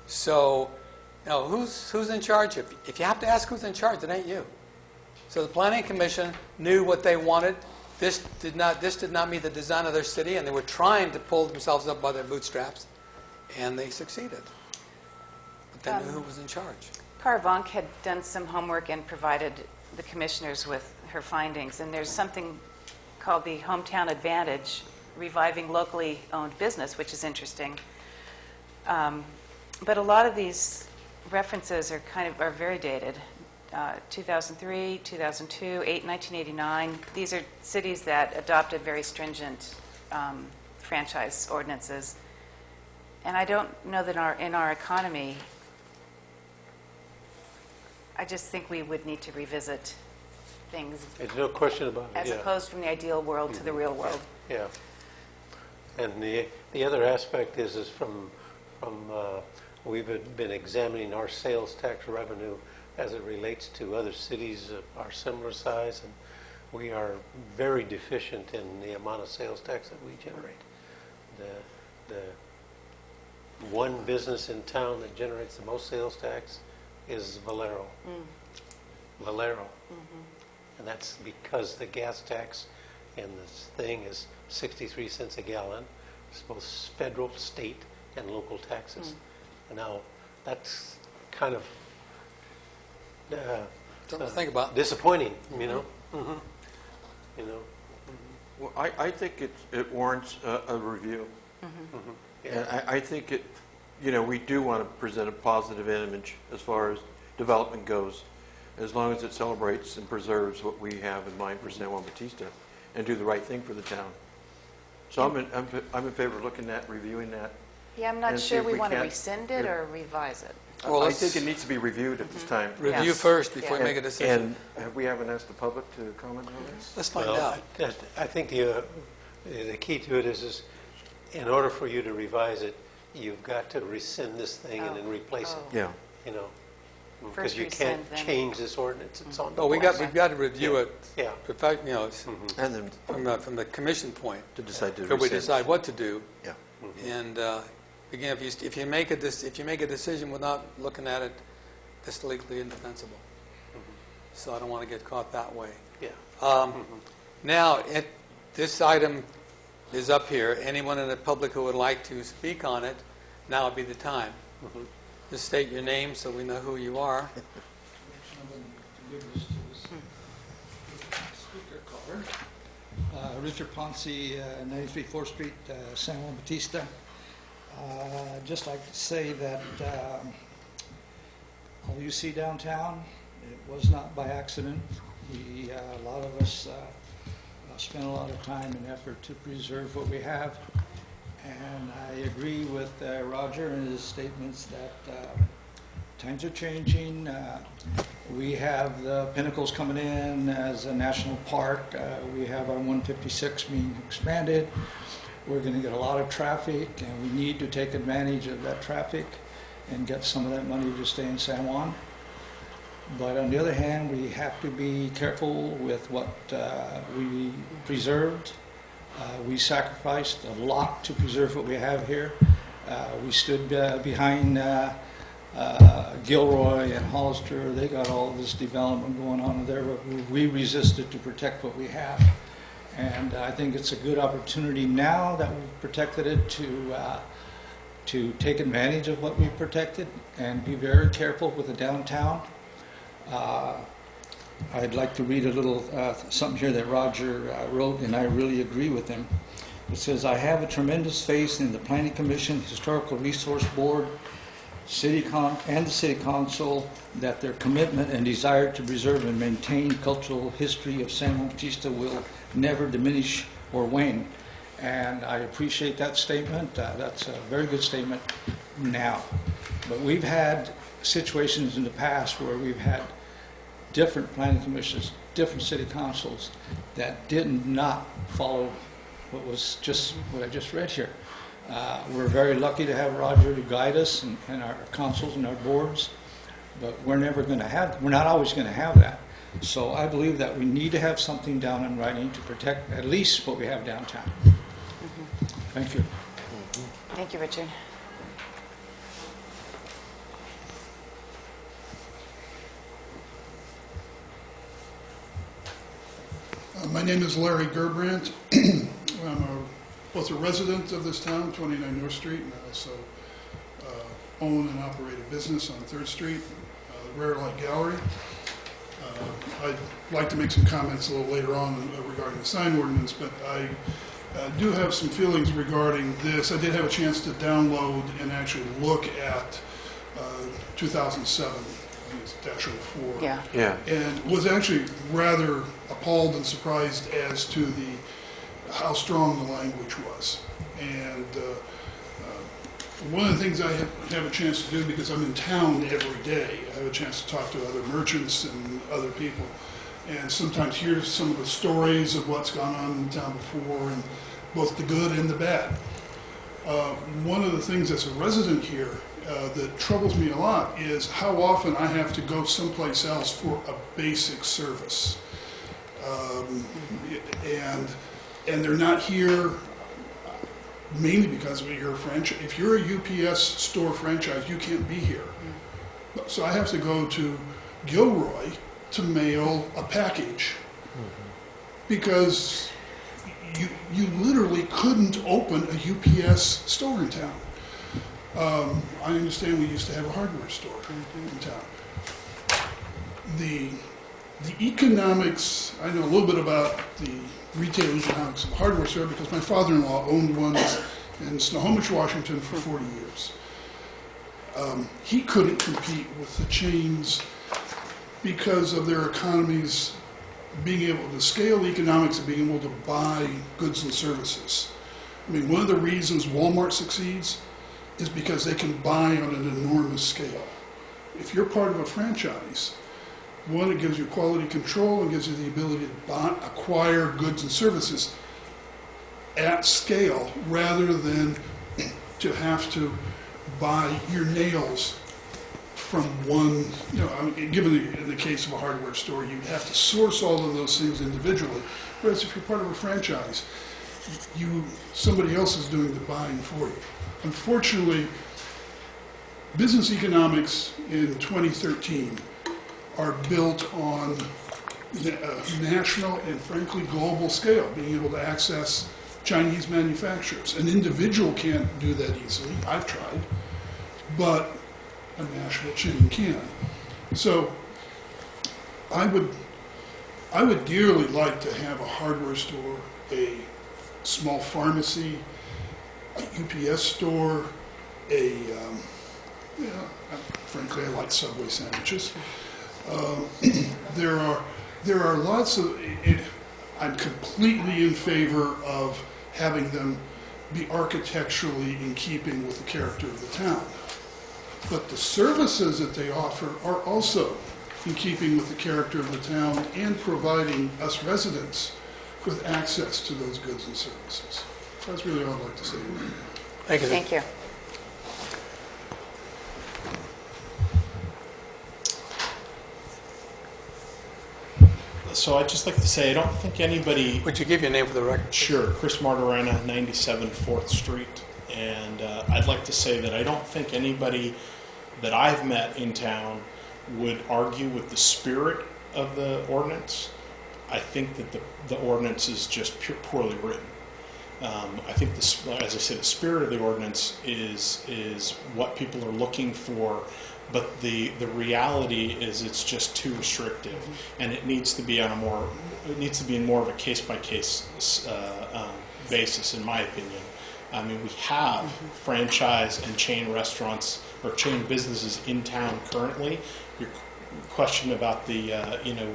So, now, who's in charge? If you have to ask who's in charge, it ain't you. So the Planning Commission knew what they wanted. This did not meet the design of their city, and they were trying to pull themselves up by their bootstraps, and they succeeded. But they knew who was in charge. Carvonk had done some homework and provided the commissioners with her findings, and there's something called the Hometown Advantage, reviving locally owned business, which is interesting. But a lot of these references are very dated. 2003, 2002, 1989. These are cities that adopted very stringent franchise ordinances. And I don't know that in our economy, I just think we would need to revisit things There's no question about it. as opposed from the ideal world to the real world. Yeah. And the other aspect is from we've been examining our sales tax revenue as it relates to other cities of our similar size, and we are very deficient in the amount of sales tax that we generate. The one business in town that generates the most sales tax is Valero. Valero. And that's because the gas tax in this thing is 63 cents a gallon. It's both federal, state, and local taxes. And now that's kind of Something to think about. disappointing, you know. You know. Well, I think it warrants a review. And I think we do want to present a positive image as far as development goes, as long as it celebrates and preserves what we have in mind for San Juan Bautista and do the right thing for the town. So I'm in favor of looking at, reviewing that. Yeah, I'm not And see sure if we we want to can't- rescind it or revise it. Well, I think it needs to be reviewed at this time. Review Yes. first before you Yeah. make a decision. And we haven't asked the public to comment on this? Let's find Well, out. I think the key to it is in order for you to revise it, you've got to rescind this thing and then replace it. Yeah. You know, because First you can't rescind, then- change this ordinance. It's on the Well, we've books. got to review it. Yeah. And then From the commission point. to decide to So we rescind. decide what to do. Yeah. And again, if you make a decision without looking at it, that's legally indefensible. So I don't want to get caught that way. Yeah. Now, this item is up here. Anyone in the public who would like to speak on it, now would be the time. Just state your name so we know who you are. Richard Ponce, 93 4th Street, San Juan Bautista. Just like to say that all you see downtown, it was not by accident. A lot of us spent a lot of time and effort to preserve what we have. And I agree with Roger and his statements that times are changing. We have the Pinnacles coming in as a national park. We have our 156 being expanded. We're going to get a lot of traffic, and we need to take advantage of that traffic and get some of that money to stay in San Juan. But on the other hand, we have to be careful with what we preserved. We sacrificed a lot to preserve what we have here. We stood behind Gilroy and Hollister. They got all this development going on there, but we resisted to protect what we have. And I think it's a good opportunity now that we've protected it to take advantage of what we've protected and be very careful with the downtown. I'd like to read a little something here that Roger wrote, and I really agree with him. It says, I have a tremendous faith in the Planning Commission, Historical Resource Board, and the City Council that their commitment and desire to preserve and maintain cultural history of San Juan Bautista will never diminish or wane. And I appreciate that statement. That's a very good statement now. But we've had situations in the past where we've had different planning commissions, different city councils that did not follow what was just what I just read here. We're very lucky to have Roger to guide us and our councils and our boards, but we're not always going to have that. So I believe that we need to have something down in writing to protect at least what we have downtown. Thank you. Thank you, Richard. My name is Larry Gerbrandt. I'm both a resident of this town, 29 North Street, and I also own and operate a business on 3rd Street, the Rare Light Gallery. I'd like to make some comments a little later on regarding the sign ordinance, but I do have some feelings regarding this. I did have a chance to download and actually look at 2007. -4. Yeah. And was actually rather appalled and surprised as to how strong the language was. And one of the things I have a chance to do, because I'm in town every day, I have a chance to talk to other merchants and other people, and sometimes hear some of the stories of what's gone on in town before, and both the good and the bad. One of the things as a resident here that troubles me a lot is how often I have to go someplace else for a basic service. And they're not here mainly because you're a franchise. If you're a UPS store franchise, you can't be here. So I have to go to Gilroy to mail a package because you literally couldn't open a UPS store in town. I understand we used to have a hardware store in town. The economics, I know a little bit about the retail economics of a hardware store because my father-in-law owned one in Snohomish, Washington for 40 years. He couldn't compete with the chains because of their economies being able to scale economics and being able to buy goods and services. I mean, one of the reasons Walmart succeeds is because they can buy on an enormous scale. If you're part of a franchise, one, it gives you quality control and gives you the ability to acquire goods and services at scale rather than to have to buy your nails from one, given in the case of a hardware store, you'd have to source all of those things individually. Whereas if you're part of a franchise, somebody else is doing the buying for you. Unfortunately, business economics in 2013 are built on national and frankly global scale, being able to access Chinese manufacturers. An individual can't do that easily. I've tried, but a national chain can. So I would dearly like to have a hardware store, a small pharmacy, a UPS store, frankly, I like Subway sandwiches. There are lots of, I'm completely in favor of having them be architecturally in keeping with the character of the town. But the services that they offer are also in keeping with the character of the town and providing us residents with access to those goods and services. That's really all I'd like to say. Thank you. Thank you. So I'd just like to say, I don't think anybody... Would you give your name for the record? Sure. Chris Martorana, 97 4th Street. And I'd like to say that I don't think anybody that I've met in town would argue with the spirit of the ordinance. I think that the ordinance is just poorly written. I think, as I say, the spirit of the ordinance is what people are looking for, but the reality is it's just too restrictive, and it needs to be in more of a case by case basis, in my opinion. I mean, we have franchise and chain restaurants or chain businesses in town currently. Your question about the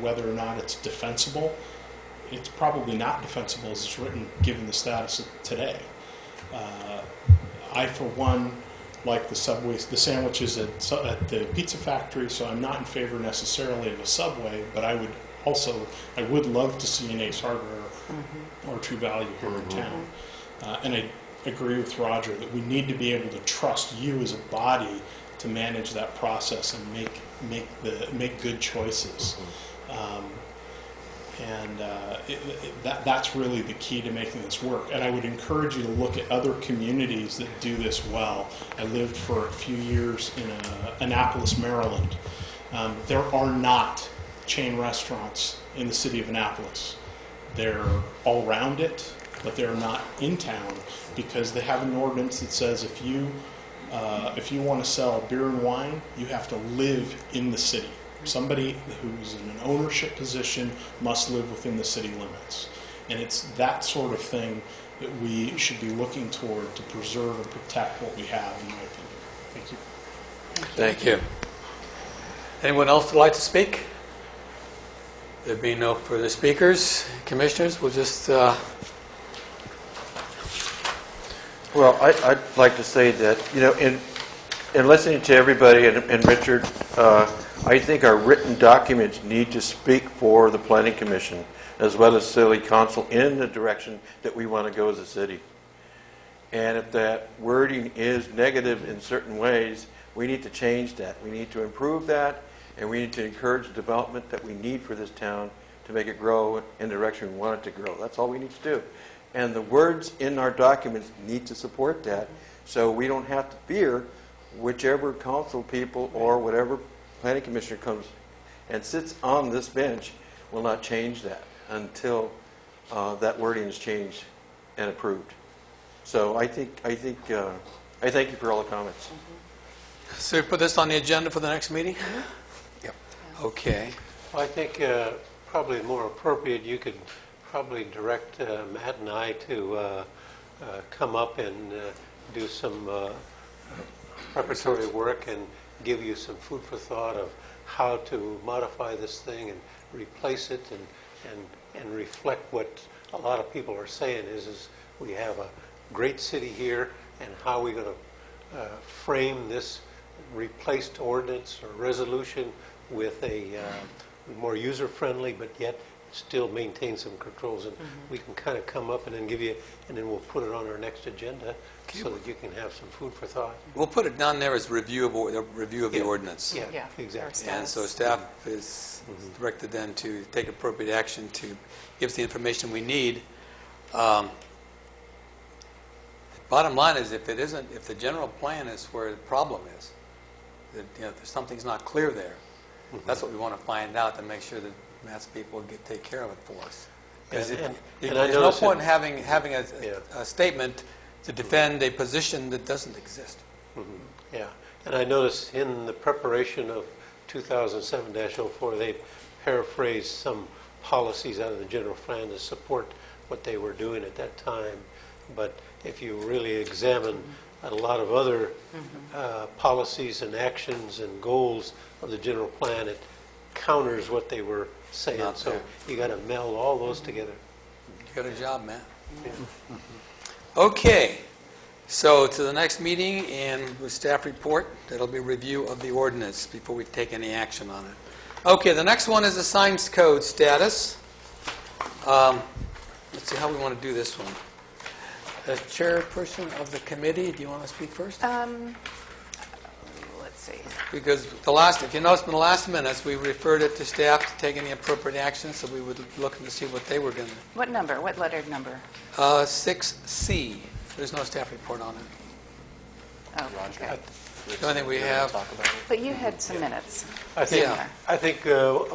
whether or not it's defensible. It's probably not defensible as it's written, given the status of today. I, for one, like the sandwiches at the Pizza Factory, so I'm not in favor necessarily of a Subway, but I would love to see an Ace Hardware or True Value here in town. And I agree with Roger that we need to be able to trust you as a body to manage that process and make good choices. That's really the key to making this work. And I would encourage you to look at other communities that do this well. I lived for a few years in Annapolis, Maryland. There are not chain restaurants in the city of Annapolis. They're all around it, but they're not in town because they have an ordinance that says if you want to sell beer and wine, you have to live in the city. Somebody who's in an ownership position must live within the city limits. And it's that sort of thing that we should be looking toward to preserve and protect what we have, in my opinion. Thank you. Thank you. Anyone else would like to speak? There being no further speakers, commissioners, we'll just... Well, I'd like to say that, in listening to everybody and Richard, I think our written documents need to speak for the Planning Commission as well as City Council in the direction that we want to go as a city. And if that wording is negative in certain ways, we need to change that. We need to improve that, and we need to encourage the development that we need for this town to make it grow in the direction we want it to grow. That's all we need to do. And the words in our documents need to support that, so we don't have to fear whichever council people or whatever planning commissioner comes and sits on this bench will not change that until that wording is changed and approved. So I thank you for all the comments. So we put this on the agenda for the next meeting? Yep. Okay. Well, I think probably more appropriate, you could probably direct Matt and I to come up and do some preparatory work and give you some food for thought of how to modify this thing and replace it and reflect what a lot of people are saying is we have a great city here, and how are we going to frame this replaced ordinance or resolution with a more user-friendly but yet still maintain some controls, and we can kind of come up and then give you, and then we'll put it on our next agenda so that you can have some food for thought. We'll put it down there as review of the ordinance. Yeah, exactly. And so staff is directed then to take appropriate action to give us the information we need. Bottom line is, if the general plan is where the problem is, that if something's not clear there, that's what we want to find out to make sure that Matt's people take care of it for us. Because there's no point in having a statement to defend a position that doesn't exist. Yeah, and I noticed in the preparation of 2007-04, they paraphrased some policies out of the general plan to support what they were doing at that time. But if you really examine a lot of other policies and actions and goals of the general plan, it counters what they were saying. So you got to meld all those together. You got a job, Matt. Yeah. Okay, so to the next meeting and with staff report, that'll be review of the ordinance before we take any action on it. Okay, the next one is the signs code status. Let's see how we want to do this one. The chairperson of the committee, do you want to speak first? Let's see. because if you notice in the last minutes, we referred it to staff to take any appropriate action, so we would look to see what they were going to. What number? What lettered number? 6C. There's no staff report on it. Oh, okay. The only thing we have. But you had some minutes. I think, Yeah. I think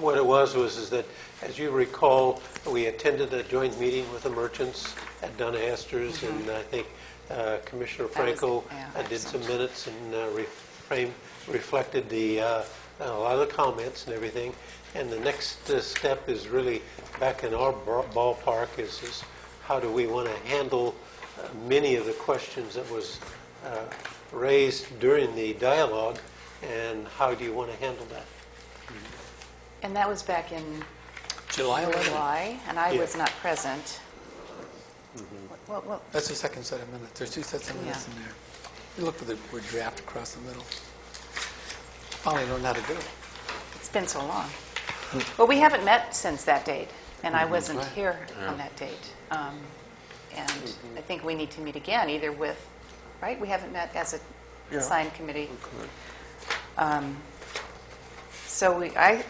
what it was is that, as you recall, we attended a joint meeting with the merchants at Donna Esther's, and I think Commissioner Franco did some minutes and reflected a lot of the comments and everything. And the next step is really back in our ballpark is how do we want to handle many of the questions that was raised during the dialogue, and how do you want to handle that? And that was back in July 11th. July, and I Yeah. was not present. Well, That's the second set of minutes. There's 2 sets of minutes in there. You look for the word draft across the middle. Finally learned how to do it. it's been so long. Well, we haven't met since that date, and I wasn't Right. here on that date. And I think we need to meet again, either with, right? We haven't met as a assigned committee. So I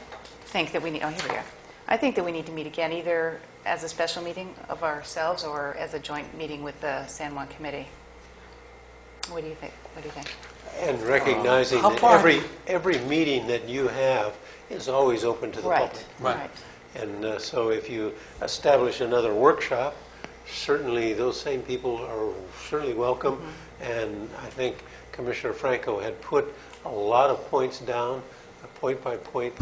think that we need, oh, here we are. I think that we need to meet again, either as a special meeting of ourselves or as a joint meeting with the San Juan Committee. What do you think? What do you think? And recognizing How that far- every meeting that you have is always open to the Right, public. Right. And so if you establish another workshop, certainly those same people are certainly welcome. And I think Commissioner Franco had put a lot of points down, point by point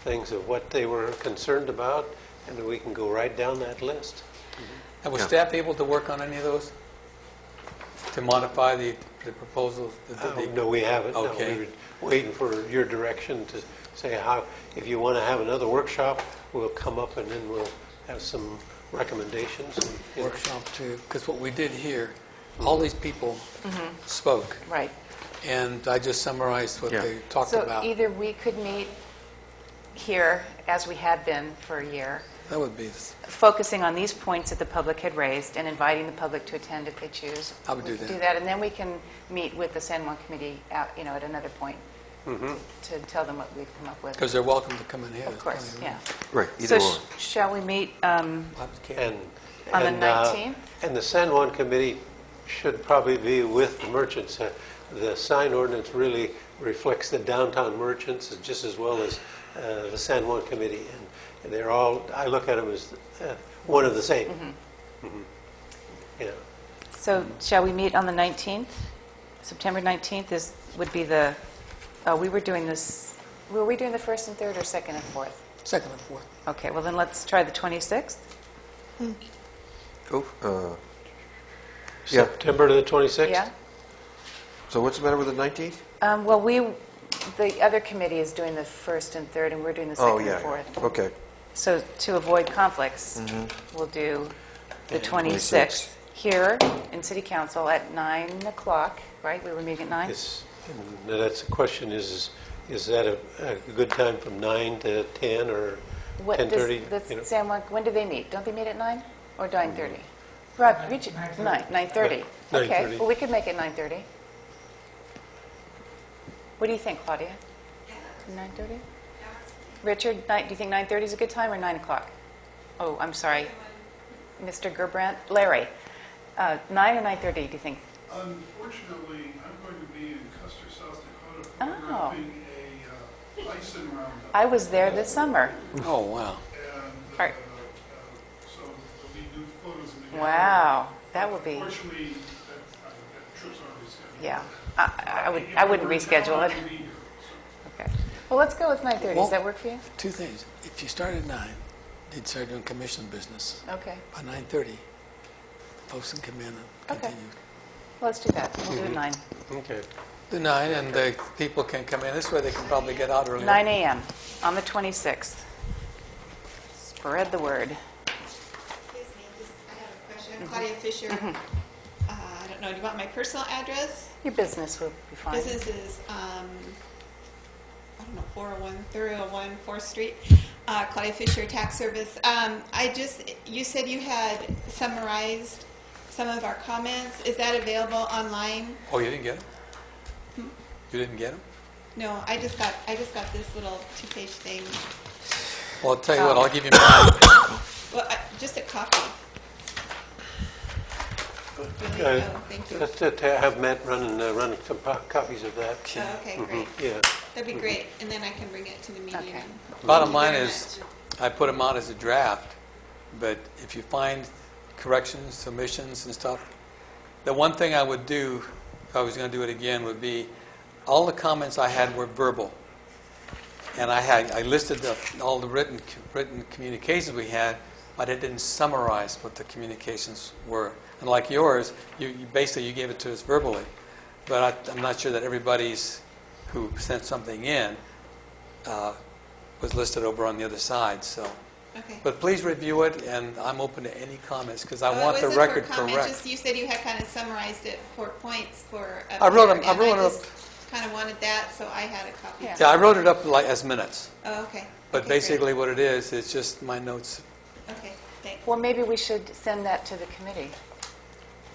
things of what they were concerned about, and we can go right down that list. And was staff able to work on any of those? To modify the proposals? No, we haven't. No, Okay. we were waiting for your direction to say how, if you want to have another workshop, we'll come up and then we'll have some recommendations. And, you know. Workshop too, because what we did here, all these people spoke, Right. and I just summarized what Yeah. they talked So about. either we could meet here, as we had been for a year, That would be, focusing on these points that the public had raised and inviting the public to attend if they choose. I would do We could that. do that, and then we can meet with the San Juan Committee at another point to tell them what we've come up with. because they're welcome to come in here. Of course, yeah. Right, So either or. shall we meet And, on the and, 19th? And the San Juan Committee should probably be with the merchants. The sign ordinance really reflects the downtown merchants just as well as the San Juan Committee. And they're all, I look at them as one of the same. Yeah. So shall we meet on the 19th? September 19th would be the, we were doing this, were we doing the first and third or second and fourth? Second and fourth. Okay, well then let's try the 26th. Oh, yeah. September to the 26th? Yeah? So what's the matter with the 19th? Well, the other committee is doing the first and third, and we're doing the Oh, second yeah. and fourth. Okay. So to avoid conflicts, we'll do the 26th here in City Council at 9 o'clock, right? We were meeting at 9? And that's the question is that a good time from 9 to 10 or What does 10:30? the you know? San Juan, when do they meet? Don't they meet at 9 or 9:30? Rod, reach it, 9:30. Okay, 9:30. well, we could make it 9:30. What do you think, Claudia? 9:30? Richard, do you think 9:30 is a good time or 9 o'clock? Oh, I'm sorry. Mr. Gerbrandt? Larry, 9 or 9:30, do you think? Unfortunately, I'm going to be in Custer, South Dakota, Oh. photographing a bison roundup. I was there this summer. Oh, wow. And Right. so there'll be new photos in the gallery. Wow, that would be, Unfortunately, that trip's already scheduled. yeah. I wouldn't reschedule it. I'll be here, so. Okay. Well, let's go with 9:30. Well- Does that work for you? Two things. If you start at 9, you'd start doing commission business. Okay. By 9:30, folks can come in and Okay. continue. Let's do that. We'll do it 9. Okay. Do 9, and the people can come in. This way they can probably get out early. 9 a.m. on the 26th. Spread the word. Excuse me, I have a question. Claudia Fisher. I don't know, do you want my personal address? Your business will be fine. Business is, I don't know, 301 4th Street. Claudia Fisher, Tax Service. You said you had summarized some of our comments. Is that available online? Oh, you didn't get them? You didn't get them? No, I just got this little 2-page thing. Well, I'll tell you what, I'll give you mine. Well, just a copy. Really? Oh, thank you. Let's have Matt run some copies of that. Oh, okay, great. Yeah. That'd be great, and then I can bring it to the meeting. Okay. Bottom Thank you line very is, much. I put them out as a draft, but if you find corrections, submissions and stuff, the one thing I would do, if I was going to do it again, would be, all the comments I had were verbal. And I listed all the written communications we had, but I didn't summarize what the communications were. And like yours, you basically you gave it to us verbally, but I'm not sure that everybody's who sent something in was listed over on the other side. So, Okay. but please review it, and I'm open to any comments because I Well, want it the wasn't record for comment, correct. Just you said you had kind of summarized it for points for. I wrote them. I I just kind of wanted that, so I had a copy. Yeah. Yeah, I wrote it up like as minutes, Oh, okay. but Okay, great. basically what it is, it's just my notes. Okay, thanks. Well, maybe we should send that to the committee.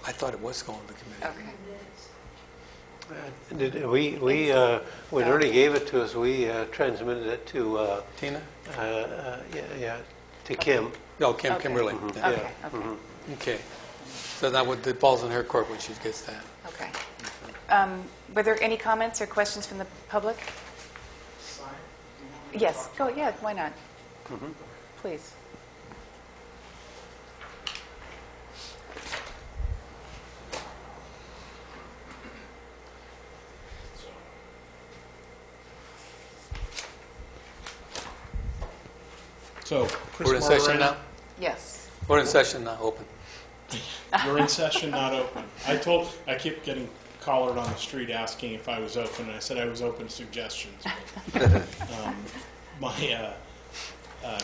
I thought it was going to the committee. Okay. When Ernie gave it to us, we transmitted it to Tina? to Kim. No, Kim Okay. Kimberly. Yeah. Okay, okay, Okay. So that would, it falls in her court when she gets that. okay. Were there any comments or questions from the public? Yes, go, yeah, why not? Please. So, Chris We're in session Martorell, now? Yes. We're in session now, open. We're in session, not open. I kept getting collared on the street asking if I was open, and I said I was open to suggestions.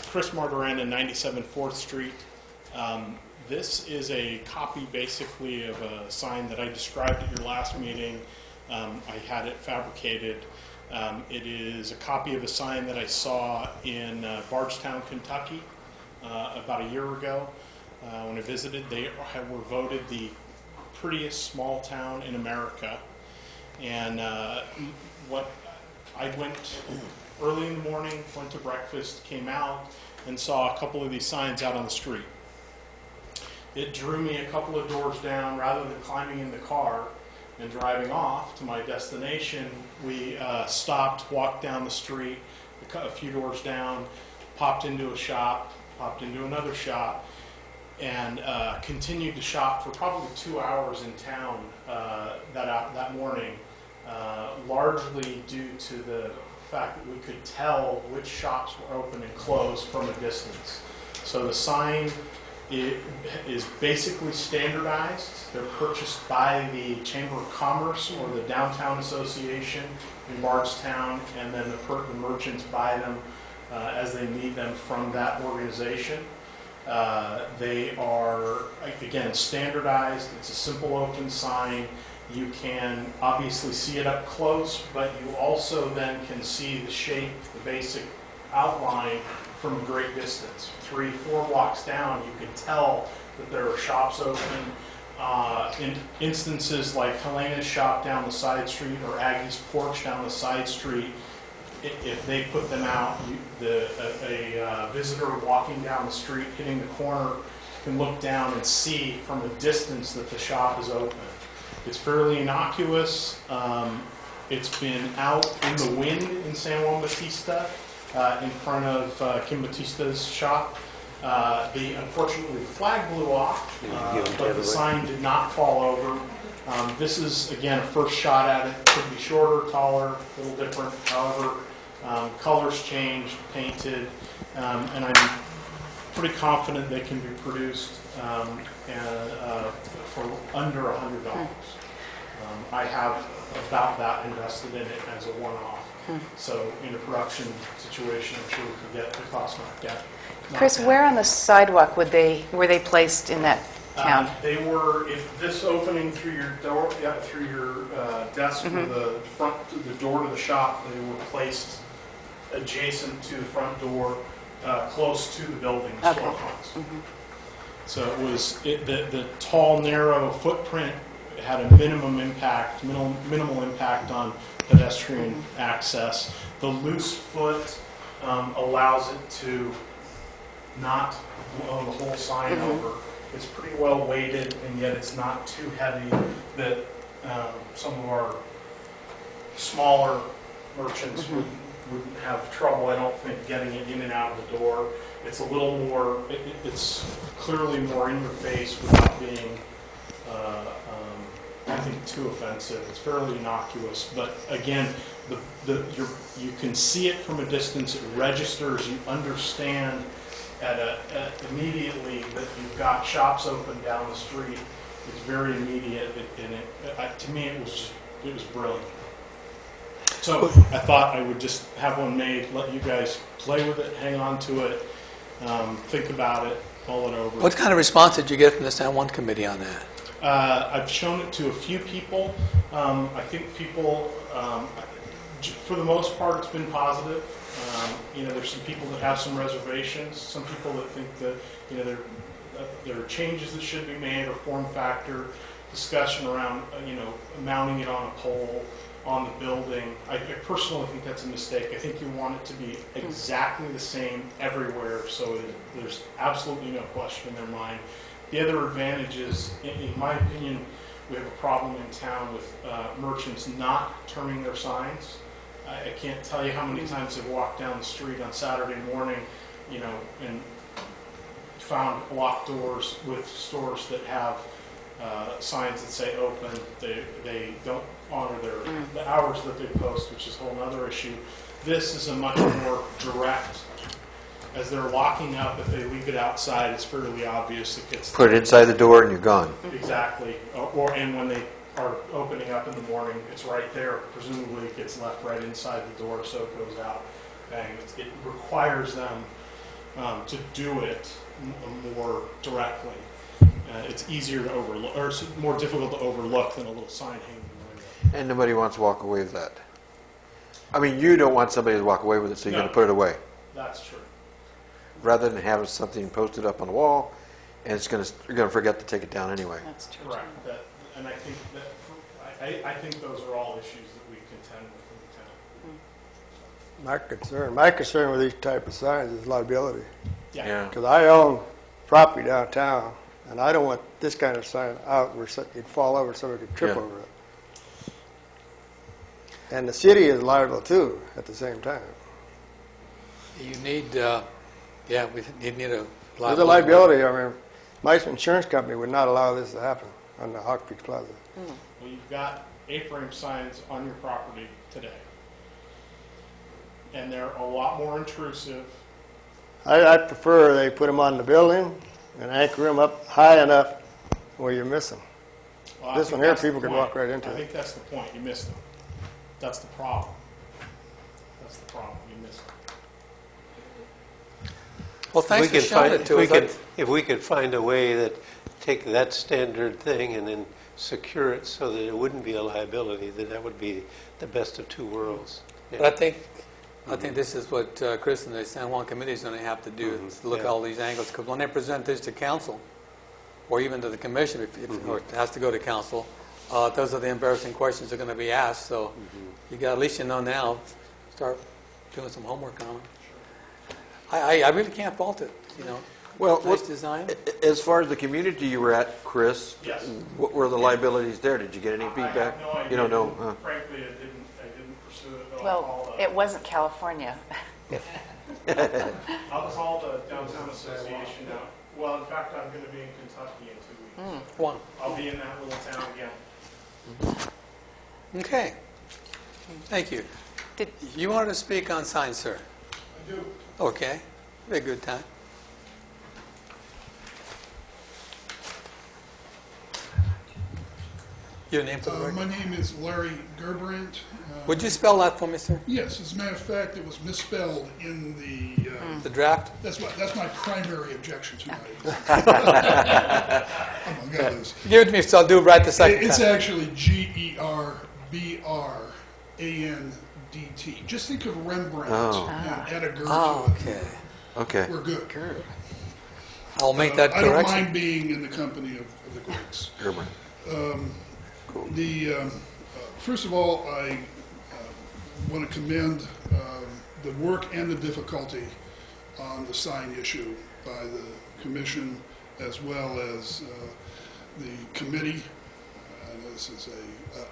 Chris Martorell, 97 4th Street. This is a copy, basically, of a sign that I described at your last meeting. I had it fabricated. It is a copy of a sign that I saw in Bardstown, Kentucky, about a year ago. When I visited, they were voted the prettiest small town in America. And what I went early in the morning, went to breakfast, came out, and saw a couple of these signs out on the street. It drew me a couple of doors down. Rather than climbing in the car and driving off to my destination, we stopped, walked down the street, a few doors down, popped into a shop, popped into another shop, and continued to shop for probably 2 hours in town that morning, largely due to the fact that we could tell which shops were open and closed from a distance. So the sign is basically standardized. They're purchased by the Chamber of Commerce or the Downtown Association in Bardstown, and then the merchants buy them as they need them from that organization. They are, again, standardized. It's a simple open sign. You can obviously see it up close, but you also then can see the shape, the basic outline from a great distance. 3-4 blocks down, you can tell that there are shops open. In instances like Helena's shop down the side street or Aggie's porch down the side street, if they put them out, a visitor walking down the street, hitting the corner, can look down and see from a distance that the shop is open. It's fairly innocuous. It's been out in the wind in San Juan Bautista, in front of Kim Bautista's shop. Unfortunately, the flag blew off, but the sign did not fall over. This is, again, a first shot at it. Could be shorter, taller, a little different. However, colors changed, painted, and I'm pretty confident they can be produced for under $100. I have about that invested in it as a one-off. So in a production situation, I'm sure we could get the cost knocked down. Chris, where on the sidewalk were they placed in that town? They were, if this opening through your door, through your desk, with the door to the shop, they were placed adjacent to the front door, close to the building storefronts. So it was the tall, narrow footprint had a minimal impact on pedestrian access. The loose foot allows it to not blow the whole sign over. It's pretty well weighted, and yet it's not too heavy that some of our smaller merchants wouldn't have trouble, I don't think, getting it in and out of the door. It's a little more, it's clearly more in your face without being, I think, too offensive. It's fairly innocuous, but again, you can see it from a distance. It registers. You understand immediately that you've got shops open down the street. It's very immediate, and to me, it was brilliant. So I thought I would just have one made, let you guys play with it, hang on to it, think about it, mull it over. What kind of response did you get from the San Juan committee on that? I've shown it to a few people. I think people, for the most part, it's been positive. There's some people that have some reservations. Some people that think that there are changes that should be made, or form factor discussion around mounting it on a pole on the building. I personally think that's a mistake. I think you want it to be exactly the same everywhere, so there's absolutely no question in their mind. The other advantage is, in my opinion, we have a problem in town with merchants not turning their signs. I can't tell you how many times I've walked down the street on Saturday morning, and found locked doors with stores that have signs that say open. They don't honor the hours that they post, which is a whole other issue. This is a much more direct. As they're locking up, if they leave it outside, it's fairly obvious it gets Put it inside the door and you're gone. Exactly. And when they are opening up in the morning, it's right there. Presumably it gets left right inside the door, so it goes out. Bang. It requires them to do it more directly. It's easier to overlook, or it's more difficult to overlook than a little sign hanging in the window. And nobody wants to walk away with that. I mean, you don't want somebody to walk away with it, so you're going to put it away. That's true. Rather than having something posted up on the wall, and you're going to forget to take it down anyway. That's true. Correct. And I think I think those are all issues that we contend with in the town. My concern with these type of signs is liability. Yeah. Because I own property downtown, and I don't want this kind of sign out where you'd fall over, somebody could trip over it. And the city is liable too at the same time. You need, we need a There's a liability. I mean, my insurance company would not allow this to happen on the Hawk Beach Plaza. Well, you've got A-frame signs on your property today, and they're a lot more intrusive. I prefer they put them on the building and anchor them up high enough where you miss them. Well, This one here, people could walk right into I it. think that's the point. You missed them. That's the problem. That's the problem. You missed them. Well, thanks for showing it to us. If we could find a way that take that standard thing and then secure it so that it wouldn't be a liability, that would be the best of two worlds. Yeah. But I think this is what Chris and the San Juan committee is going to have to do, is look at all these angles. Because when they present this to council, or even to the commission, or it has to go to council, those are the embarrassing questions that are going to be asked. So you got, at least you know now, start doing some homework on them. I really can't fault it, Well, nice design. As far as the community you were at, Chris, Yes. what were the liabilities there? Did you get any I feedback? have no idea. You don't know? Huh? Frankly, I didn't pursue it. But Well, it wasn't California. I'll call the downtown association now. Well, in fact, I'm going to be in Kentucky in 2 weeks. One. I'll be in that little town again. Okay. Thank you. You wanted to speak on signs, sir? I do. Okay. Be a good time. Your name for the record? My name is Larry Gerbrandt. Would you spell that for me, sir? Yes, as a matter of fact, it was misspelled in the. The draft? That's my primary objection tonight. I'm gonna lose. Give it to me, so I'll do it right the second It's time. actually Gerbranddt. Just think of Rembrandt and add a Ger Oh, to it. okay. Okay. We're good. I'll make that I don't correction. mind being in the company of the greats. Gerber. First of all, I want to commend the work and the difficulty on the sign issue by the commission as well as the committee. This is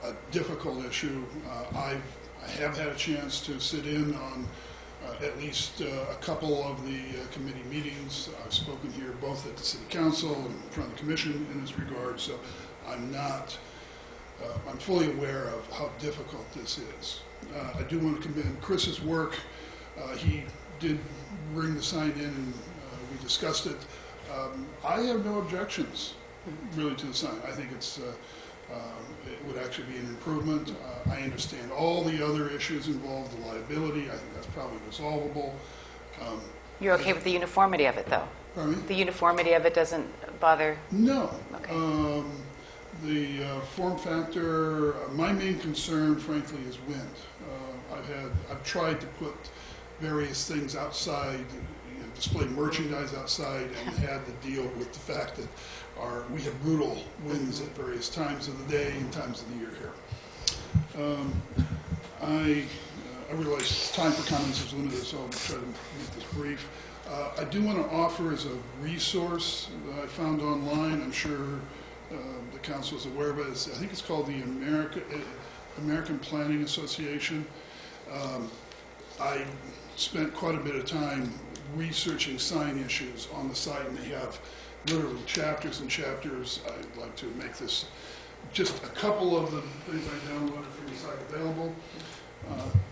a difficult issue. I have had a chance to sit in on at least a couple of the committee meetings. I've spoken here both at the City Council and in front of the Commission in this regard, so I'm fully aware of how difficult this is. I do want to commend Chris's work. He did bring the sign in and we discussed it. I have no objections really to the sign. I think it would actually be an improvement. I understand all the other issues involved, the liability. I think that's probably resolvable. You're okay with the uniformity of it, though? Pardon me? The uniformity of it doesn't bother? No. Okay. The form factor, my main concern, frankly, is wind. I've tried to put various things outside, display merchandise outside, and had to deal with the fact that we have brutal winds at various times of the day and times of the year here. I realize time for comments is limited, so I'll try to make this brief. I do want to offer as a resource that I found online. I'm sure the council is aware of it. I think it's called the American Planning Association. I spent quite a bit of time researching sign issues on the site, and they have literally chapters and chapters. I'd like to make this just a couple of the things I downloaded from the site available.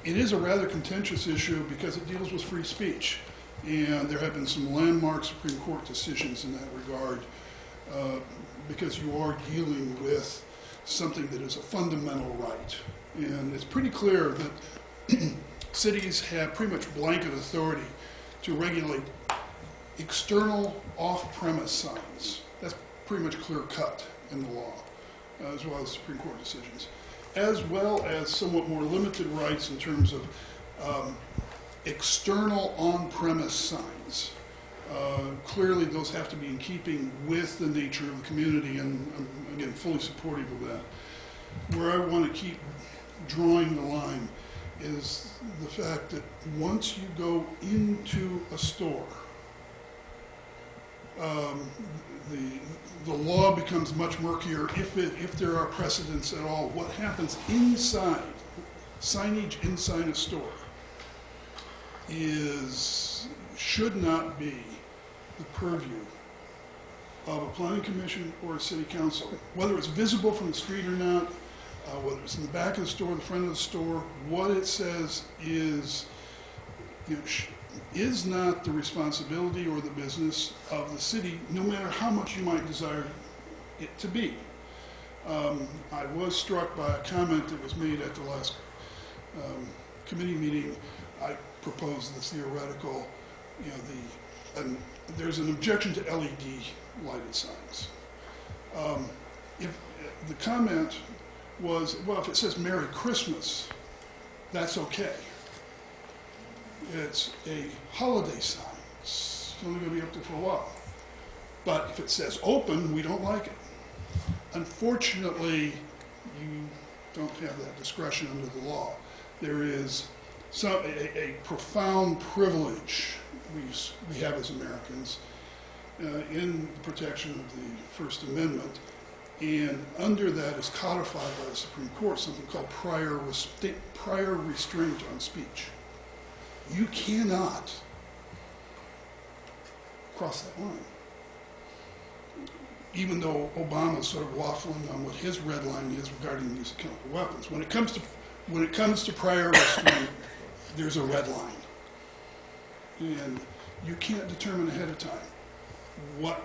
It is a rather contentious issue because it deals with free speech, and there have been some landmark Supreme Court decisions in that regard because you are dealing with something that is a fundamental right. And it's pretty clear that cities have pretty much blanket authority to regulate external off-premise signs. That's pretty much clear-cut in the law, as well as Supreme Court decisions, as well as somewhat more limited rights in terms of external on-premise signs. Clearly, those have to be in keeping with the nature of the community, and I'm, again, fully supportive of that. Where I want to keep drawing the line is the fact that once you go into a store, the law becomes much murkier if there are precedents at all. What happens inside, signage inside a store, should not be the purview of a planning commission or a city council. Whether it's visible from the street or not, whether it's in the back of the store, the front of the store, what it says is not the responsibility or the business of the city, no matter how much you might desire it to be. I was struck by a comment that was made at the last committee meeting. I proposed the theoretical, there's an objection to LED lighted signs. If the comment was, well, if it says Merry Christmas, that's okay. It's a holiday sign. It's only going to be up there for a while. But if it says open, we don't like it. Unfortunately, you don't have that discretion under the law. There is a profound privilege we have as Americans in the protection of the First Amendment. And under that is codified by the Supreme Court something called prior restraint on speech. You cannot cross that line. Even though Obama's sort of waffling on what his red line is regarding the use of chemical weapons. When it comes to prior restraint, there's a red line. And you can't determine ahead of time what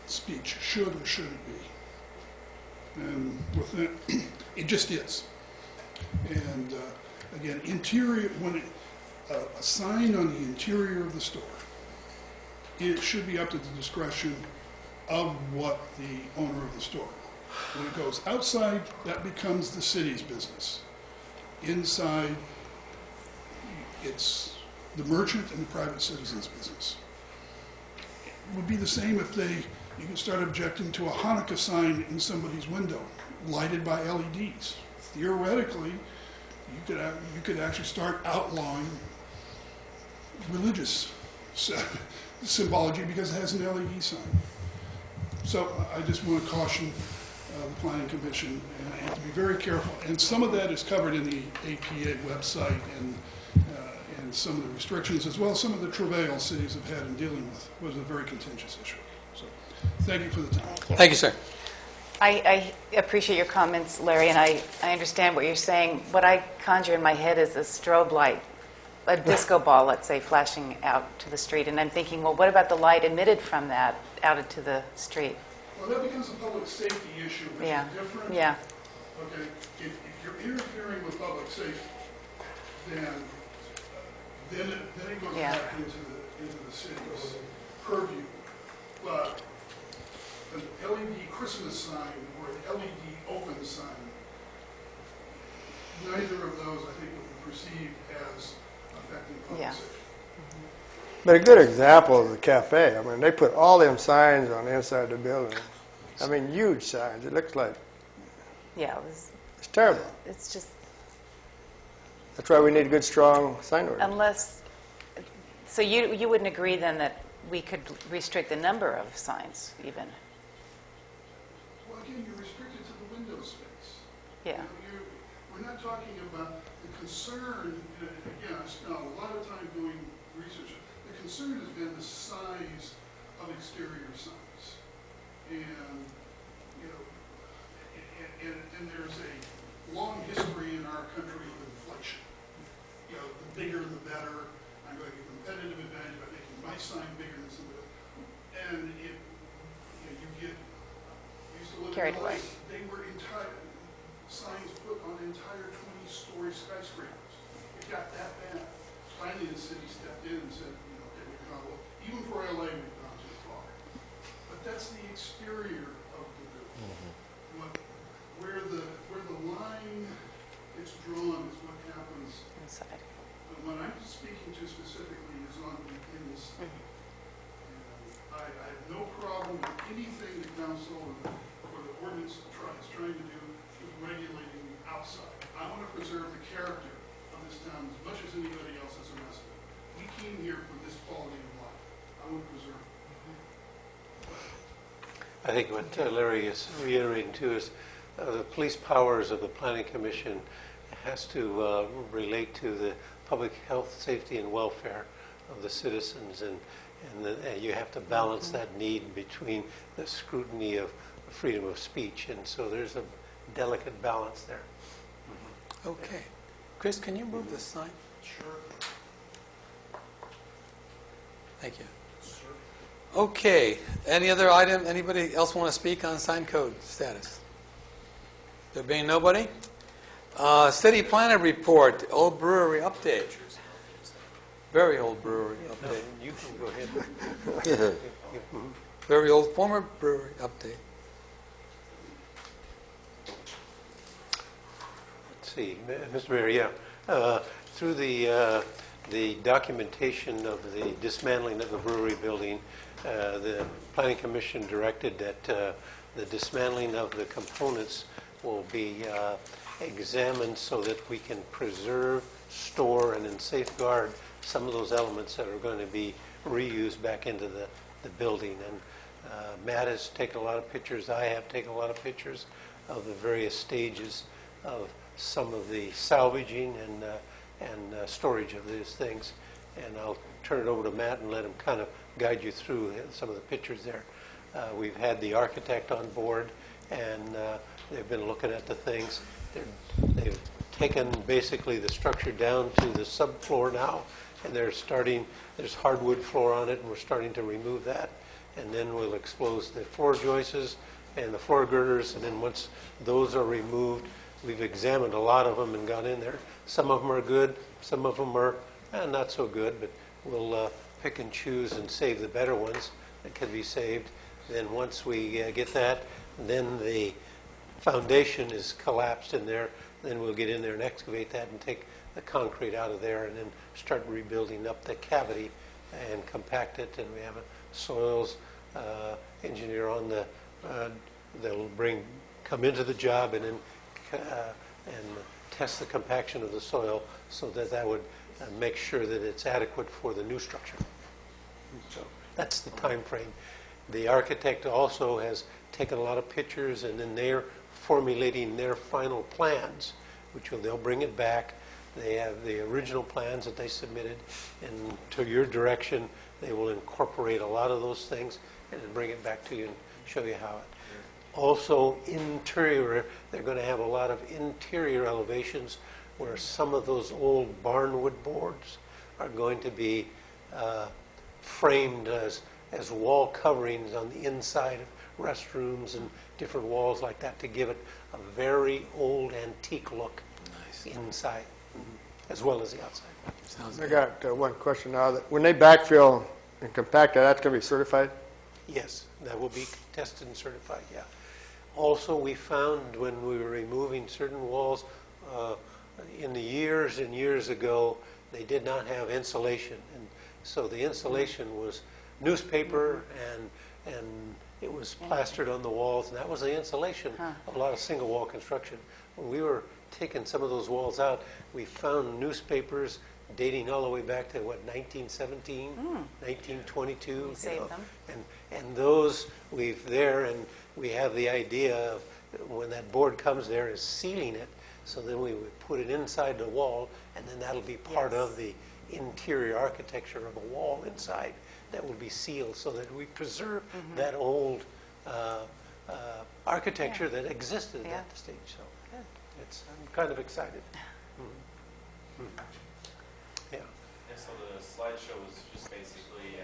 speech should or shouldn't be. And with that, it just is. And again, a sign on the interior of the store, it should be up to the discretion of what the owner of the store. When it goes outside, that becomes the city's business. Inside, it's the merchant and the private citizen's business. It would be the same if they You can start objecting to a Hanukkah sign in somebody's window, lighted by LEDs. Theoretically, you could actually start outlawing religious symbology because it has an LED sign. So I just want to caution the Planning Commission and to be very careful. And some of that is covered in the APA website and some of the restrictions, as well as some of the travail cities have had in dealing with what is a very contentious issue. So thank you for the time. Thank you, sir. I appreciate your comments, Larry, and I understand what you're saying. What I conjure in my head is a strobe light, a disco ball, let's say, flashing out to the street. And I'm thinking, well, what about the light emitted from that out into the street? Well, that becomes a public safety issue, which Yeah. is different. Yeah. Okay, if you're interfering with public safety, then it goes Yeah. back into the city's purview. But an LED Christmas sign or an LED open sign, neither of those, I think, would be perceived as affecting public Yeah. safety. But a good example is the cafe. I mean, they put all them signs on the inside of the building. I mean, huge signs. It looks like Yeah, it's terrible. it's just, That's why we need a good, strong sign ordinance. unless, so you wouldn't agree then that we could restrict the number of signs even? Well, again, you're restricted to the window space. Yeah. We're not talking about the concern. Again, I spent a lot of time doing research. The concern has been the size of exterior signs, and and there's a long history in our country of inflation. The bigger the better. I'm going to get competitive advantage by making my sign bigger than somebody else. And you get used to live Carried in away. LA. They were entire signs put on entire 20-story skyscrapers. It got that bad. Finally, the city stepped in and said, okay, we've gone, well, even for LA, we've gone too far. But that's the exterior of the building. Where the line gets drawn is what happens. Inside. And what I'm speaking to specifically is on the inside. And I have no problem with anything the council or the ordinance is trying to do with regulating the outside. I want to preserve the character of this town as much as anybody else as a resident. We came here for this quality of life. I want to preserve it. I think what Larry is reiterating too is the police powers of the Planning Commission has to relate to the public health, safety, and welfare of the citizens, and you have to balance that need between the scrutiny of freedom of speech, and so there's a delicate balance there. Okay. Chris, can you move this sign? Sure. Thank you. Okay. Any other item? Anybody else want to speak on sign code status? There being nobody? City planner report, old brewery update. Very old brewery update. You can go ahead. Very old former brewery update. Let's see, Mr. Mayor, through the documentation of the dismantling of the brewery building, the Planning Commission directed that the dismantling of the components will be examined so that we can preserve, store, and then safeguard some of those elements that are going to be reused back into the building. And Matt has taken a lot of pictures. I have taken a lot of pictures of the various stages of some of the salvaging and storage of these things. And I'll turn it over to Matt and let him kind of guide you through some of the pictures there. We've had the architect on board, and they've been looking at the things. They've taken basically the structure down to the subfloor now, and there's hardwood floor on it, and we're starting to remove that. And then we'll expose the floor joists and the floor girders, and then once those are removed, we've examined a lot of them and gone in there. Some of them are good, some of them are not so good, but we'll pick and choose and save the better ones that can be saved. Then once we get that, then the foundation is collapsed in there, then we'll get in there and excavate that and take the concrete out of there and then start rebuilding up the cavity and compact it, and we have soils engineer on the, they'll come into the job and then and test the compaction of the soil so that would make sure that it's adequate for the new structure. So that's the time frame. The architect also has taken a lot of pictures, and then they're formulating their final plans, they'll bring it back. They have the original plans that they submitted, and to your direction, they will incorporate a lot of those things and then bring it back to you and show you how it. Also, interior, they're going to have a lot of interior elevations where some of those old barnwood boards are going to be framed as wall coverings on the inside of restrooms and different walls like that to give it a very old antique look inside as well as the outside. I got one question now. That when they backfill and compact that, that's going to be certified? Yes, that will be tested and certified, yeah. Also, we found when we were removing certain walls, in the years and years ago, they did not have insulation. And so the insulation was newspaper and it was plastered on the walls, and that was the insulation of a lot of single wall construction. When we were taking some of those walls out, we found newspapers dating all the way back to, 1917, 1922. You saved them. And those and we have the idea of when that board comes there is sealing it, so then we would put it inside the wall, and then that'll be part of the interior architecture of a wall inside that will be sealed so that we preserve that old architecture that existed at the stage. So I'm kind of excited. Yeah. And so the slideshow was just basically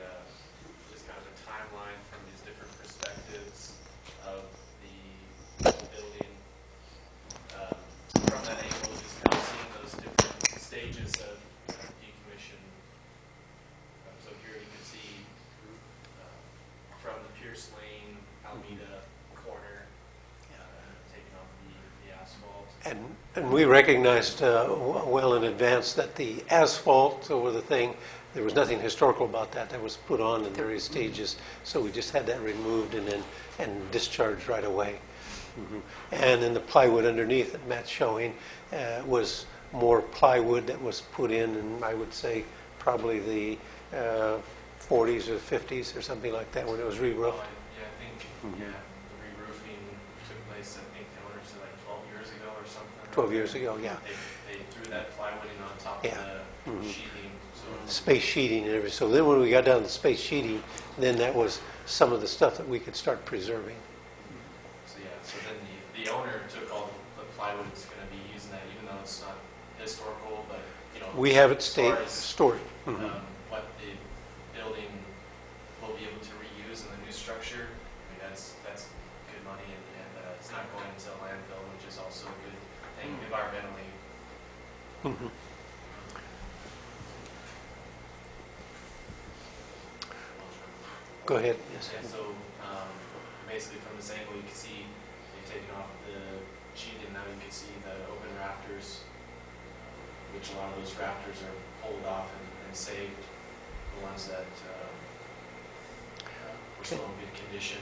just kind of a timeline from these different perspectives of the building. From that angle, just kind of seeing those different stages of decommission. So here you can see from the Pierce Lane, Alameda corner, taking off the asphalt. And we recognized well in advance that the asphalt over the thing, there was nothing historical about that. That was put on in various stages, so we just had that removed and discharged right away. And then the plywood underneath that Matt's showing was more plywood that was put in I would say probably the 40s or 50s or something like that when it was re-roofed. Yeah, I think the re-roofing took place, I think the owner said like 12 years ago or something. 12 years ago, yeah. They threw that plywooding on top of the sheathing. So Space sheeting and everything. So then when we got down to space sheeting, then that was some of the stuff that we could start preserving. So then the owner took all the plywood that's going to be using that, even though it's not historical, but We have it as far as, stored. what the building will be able to reuse in the new structure. I mean, that's good money, and it's not going into a landfill, which is also a good thing environmentally. Go ahead. Yes. And so basically from this angle, you can see they've taken off the sheet, and now you can see the open rafters, which a lot of those rafters are pulled off and saved, the ones that were still in good condition.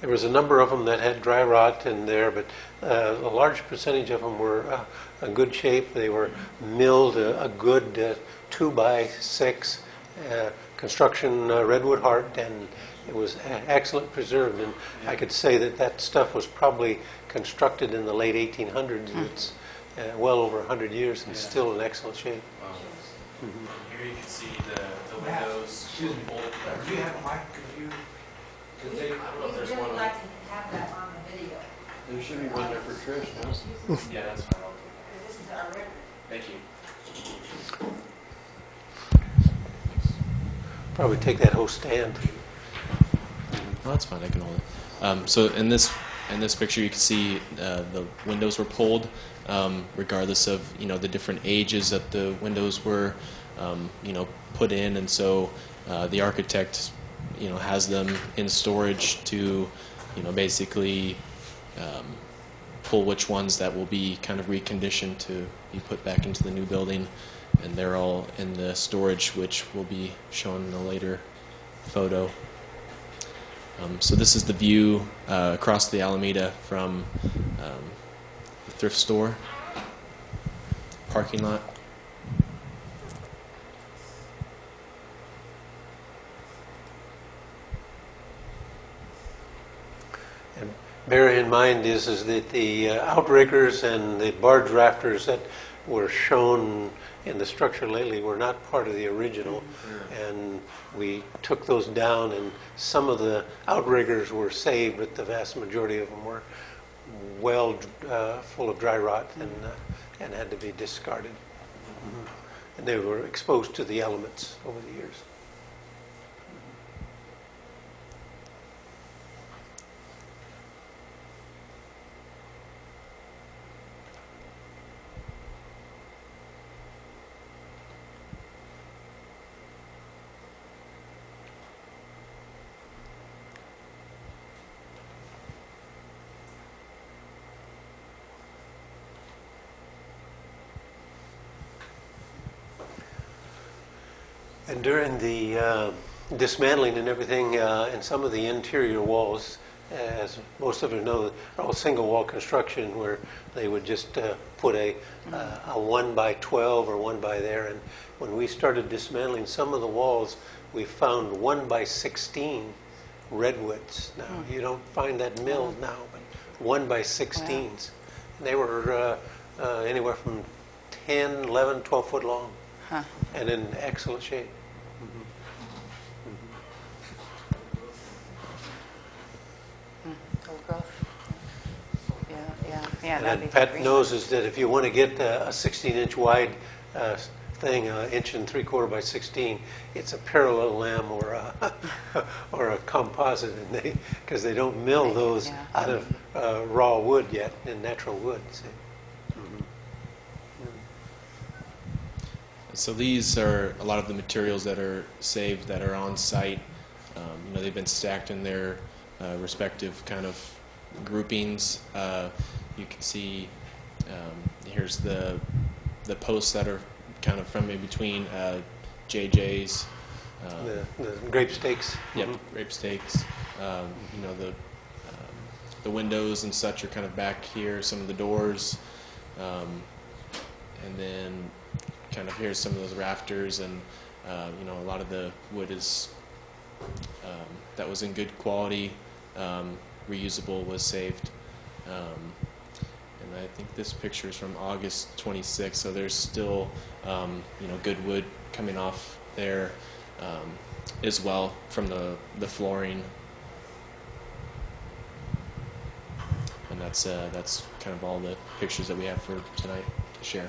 There was a number of them that had dry rot in there, but a large percentage of them were in good shape. They were milled a good 2x6 construction redwood heart, and it was excellent preserved. And I could say that stuff was probably constructed in the late 1800s. It's well over 100 years and still in excellent shape. Here you can see the windows. Excuse me, do you have a mic? Could you? I don't know if there's one. like to have that on the video. There should be one there for Trish, no? Yeah, that's fine. This is our record. Thank you. Probably take that whole stand. No, that's fine. I can hold it. So in this picture, you can see the windows were pulled, regardless of the different ages that the windows were put in, and so the architect has them in storage to basically pull which ones that will be kind of reconditioned to be put back into the new building, and they're all in the storage, which will be shown in a later photo. So this is the view across the Alameda from the thrift store parking lot. And bear in mind is that the outriggers and the barge rafters that were shown in the structure lately were not part of the original, and we took those down, and some of the outriggers were saved, but the vast majority of them were well full of dry rot and had to be discarded. And they were exposed to the elements over the years. And during the dismantling and everything, in some of the interior walls, as most of you know, are all single wall construction where they would just put a 1 by 12 or 1 by there. And when we started dismantling some of the walls, we found 1 by 16 redwoods. Now, you don't find that milled now, but 1 by 16s. And they were anywhere from 10, 11, 12 foot long. Huh. And in excellent shape. Old growth. Yeah, that'd And be Pat green. knows is that if you want to get a 16-inch wide thing, 1 3/4 by 16, it's a parallel lamb or a or a composite, and because they don't mill those out of raw wood yet, in natural wood. See? So these are a lot of the materials that are saved that are on site. They've been stacked in their respective kind of groupings. You can see here's the posts that are kind of from in between JJ's. The grape stakes. Yep, grape stakes. The windows and such are kind of back here. Some of the doors, and then kind of here's some of those rafters, and a lot of the wood is that was in good quality, reusable, was saved. And I think this picture is from August 26th, so there's still good wood coming off there as well from the flooring. And that's kind of all the pictures that we have for tonight to share.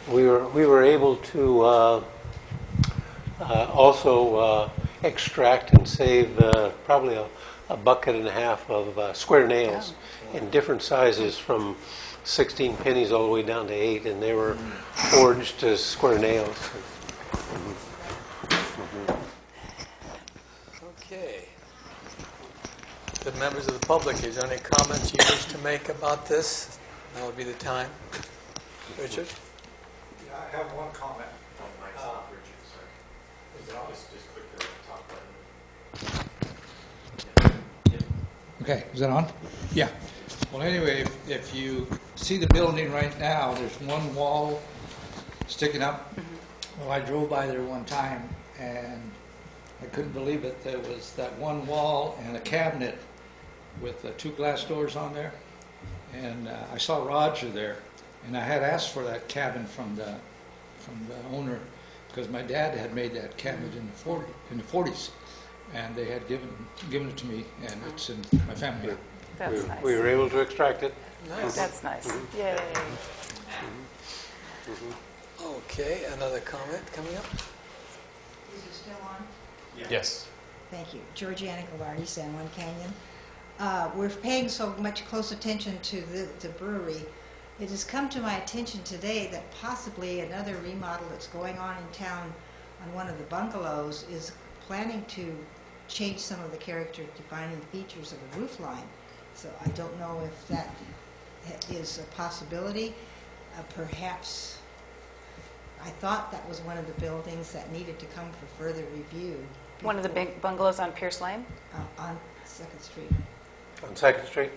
We were able to also extract and save probably a bucket and a half of square nails in different sizes, from 16 pennies all the way down to 8, and they were forged as square nails. Okay. The members of the public, is there any comments you wish to make about this? Now would be the time. Richard? Yeah, I have one comment. Just click the top button. Okay, is that on? Yeah. Well, anyway, if you see the building right now, there's one wall sticking up. Well, I drove by there one time, and I couldn't believe it. There was that one wall and a cabinet with 2 glass doors on there. And I saw Roger there, and I had asked for that cabin from the owner, because my dad had made that cabinet in the 40s, and they had given it to me, and it's in my family. That's nice. We were able to extract it. Nice. That's nice. Yay. Okay, another comment coming up? Is it still on? Yes. Thank you. Georgiana Gavardi, San Juan Canyon. We're paying so much close attention to the brewery. It has come to my attention today that possibly another remodel that's going on in town on one of the bungalows is planning to change some of the character defining features of the roof line. So I don't know if that is a possibility. Perhaps, I thought that was one of the buildings that needed to come for further review. One of the big bungalows on Pierce Lane? On 2nd Street, On 2nd Street?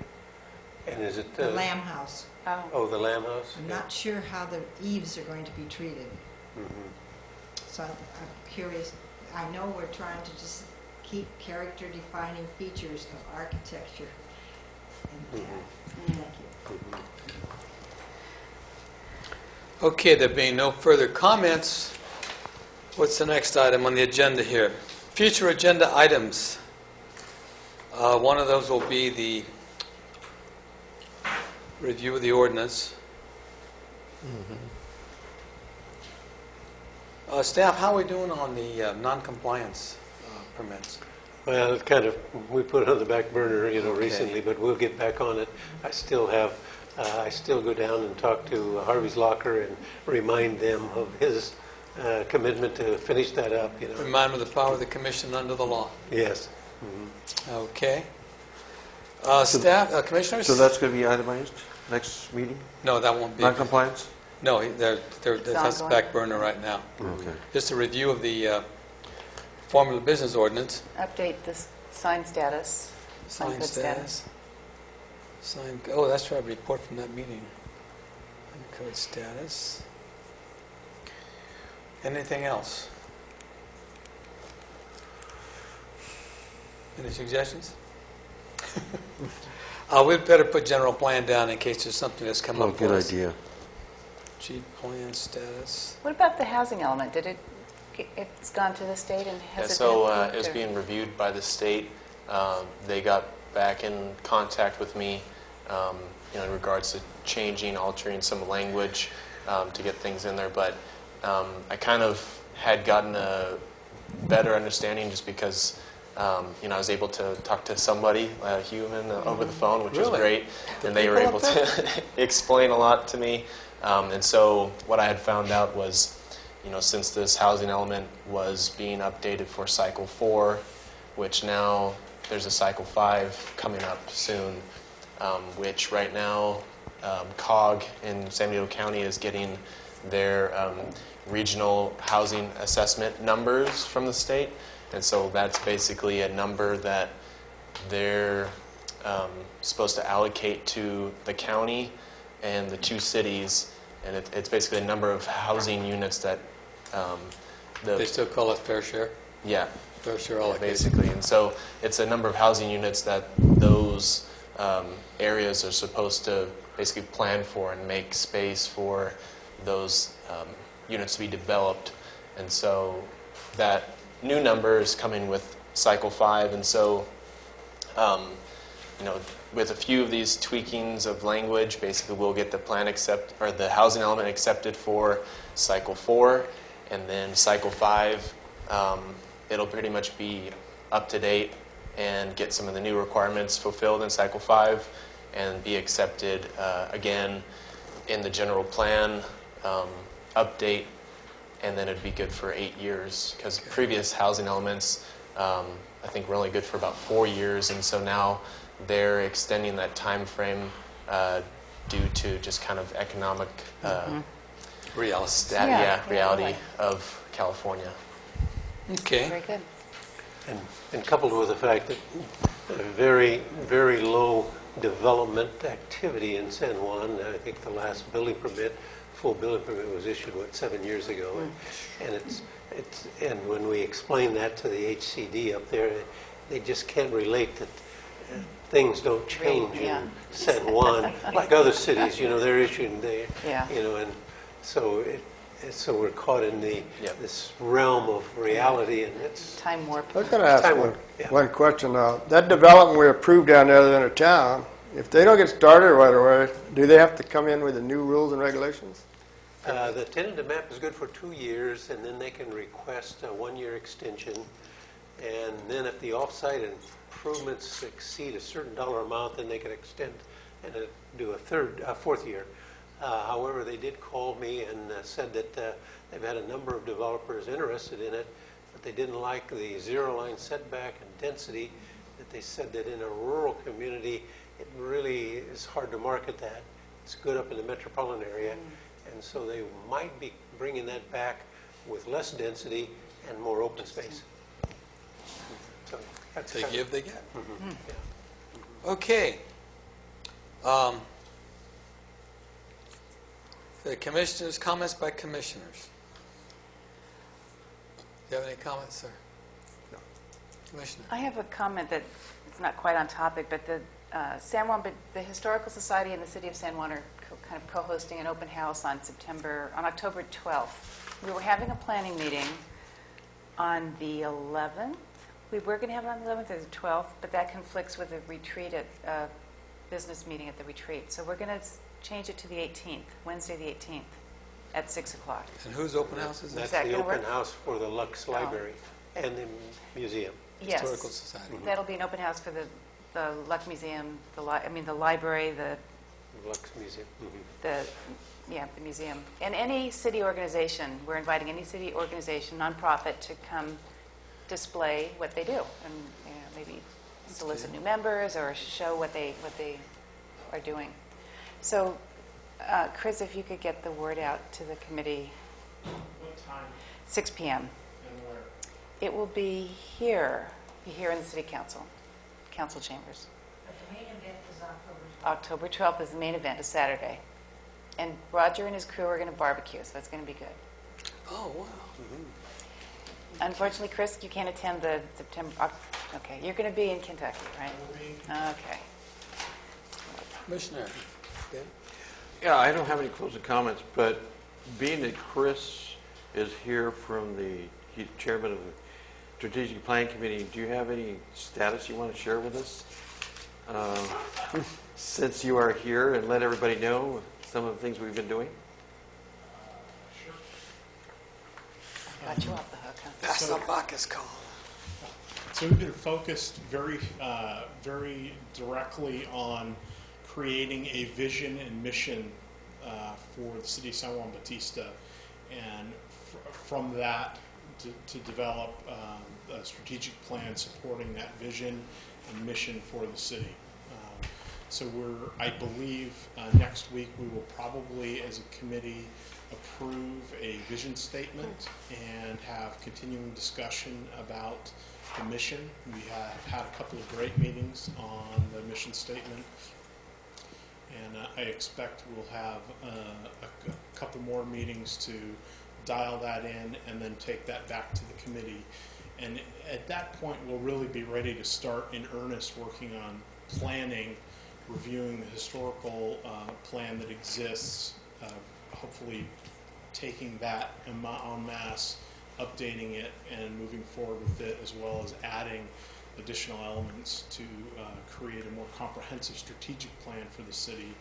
And is it? the Lamb House. Oh, the Lamb House? I'm Yeah. not sure how the eaves are going to be treated. Mhm. So I'm curious, I know we're trying to just keep character-defining features of architecture intact. Thank you. Okay, there being no further comments, what's the next item on the agenda here? Future agenda items. One of those will be the review of the ordinance. Staff, how are we doing on the non-compliance permits? Well, it kind of, we put it on the back burner, you know, Okay. recently, but we'll get back on it. I still go down and talk to Harvey's Locker and remind them of his commitment to finish that up, you know. Remind me of the power of the commission under the law. Yes. Okay. Staff, commissioners? So that's going to be itemized next meeting? No, that won't be. Non-compliance? No, that's ongoing. back burner right now. Okay. Just a review of the formula business ordinance. Update the sign status. Sign code status. Sign, oh, that's right, report from that meeting. Sign code status. Anything else? Any suggestions? We'd better put general plan down in case there's something that's come Oh, up. good for us. idea. G plan status. What about the housing element? It's gone to the state and Yeah, has it so been it approved, was or- being reviewed by the state. They got back in contact with me, in regards to changing, altering some language to get things in there. But I kind of had gotten a better understanding just because, I was able to talk to somebody, a human, over the phone, which was Really? great, and they were able to explain a lot to me. And so what I had found out was, since this housing element was being updated for cycle 4, which now there's a cycle 5 coming up soon, which right now COG in San Diego County is getting their regional housing assessment numbers from the state. And so that's basically a number that they're supposed to allocate to the county and the 2 cities. And it's basically a number of housing units that They still call it fair share? yeah, Fair share yeah, allocation. basically. And so it's a number of housing units that those areas are supposed to basically plan for and make space for those units to be developed. And so that new number is coming with cycle 5. And so, with a few of these tweakings of language, basically we'll get the plan the housing element accepted for cycle 4, and then cycle 5, it'll pretty much be up to date and get some of the new requirements fulfilled in cycle 5 and be accepted again in the general plan update, and then it'd be good for 8 years, because previous housing elements I think were only good for about 4 years, and so now they're extending that time frame due to just kind of economic Reality. reality of California. Okay. Very good. And coupled with the fact that very, very low development activity in San Juan. I think the last full building permit was issued, 7 years ago? And when we explain that to the HCD up there, they just can't relate that things don't change Yeah. in San Juan like other cities. They're issuing Yeah. and so so we're caught in Yep. this realm of reality, and it's Time warp. I was going to ask Time one, warp, yeah. one question. That development we approved down the other end of town, if they don't get started right away, do they have to come in with the new rules and regulations? the tentative map is good for 2 years, and then they can request a 1-year extension. And then if the off-site improvements exceed a certain dollar amount, then they can extend and do a 4th year. However, they did call me and said that they've had a number of developers interested in it, but they didn't like the zero-line setback and density, that they said that in a rural community, it really is hard to market that. It's good up in the metropolitan area, and so they might be bringing that back with less density and more open space. That's They kind give, they get. Mhm. Okay. The commissioners, comments by commissioners. Do you have any comments, sir? No. Commissioner? I have a comment that it's not quite on topic, but the San Juan, but the Historical Society and the City of San Juan are kind of co-hosting an open house on October 12th. We were having a planning meeting on the 11th. We were going to have it on the 11th or the 12th, but that conflicts with a retreat at business meeting at the retreat. So we're going to change it to the 18th, Wednesday the 18th at 6 o'clock. And whose open house is That's that? the gonna open work? house for the Lux Library and the museum. Yes. Historical Society. That'll be an open house for the Luck Museum, the library, the Lux Museum. Mhm. the museum, and any city organization. We're inviting any city organization, nonprofit, to come display what they do, and maybe solicit new members or show what they are doing. So, Chris, if you could get the word out to the committee. What time 6 p.m. and where? It will be here in the city council chambers. But the main event is October 12th is the main event, a Saturday. And Roger and his crew are going to barbecue, so it's going to be good. Oh, wow. Unfortunately, Chris, you can't attend the September. Okay, you're going to be in Kentucky, right? Okay. Commissioner? Dan? Yeah, I don't have any closing comments, but being that Chris is here from he's chairman of the Strategic Planning Committee, do you have any status you want to share with us? Since you are here, and let everybody know some of the things we've been doing? Got you off the hook, huh? That's the Bacchus call. So we've been focused very directly on creating a vision and mission for the city of San Juan Bautista, and from that to develop a strategic plan supporting that vision and mission for the city. So I believe next week we will probably, as a committee, approve a vision statement and have continuing discussion about the mission. We have had a couple of great meetings on the mission statement, and I expect we'll have a couple more meetings to dial that in and then take that back to the committee. And at that point, we'll really be ready to start in earnest working on planning, reviewing the historical plan that exists, hopefully taking that en masse, updating it, and moving forward with it, as well as adding additional elements to create a more comprehensive strategic plan for the city.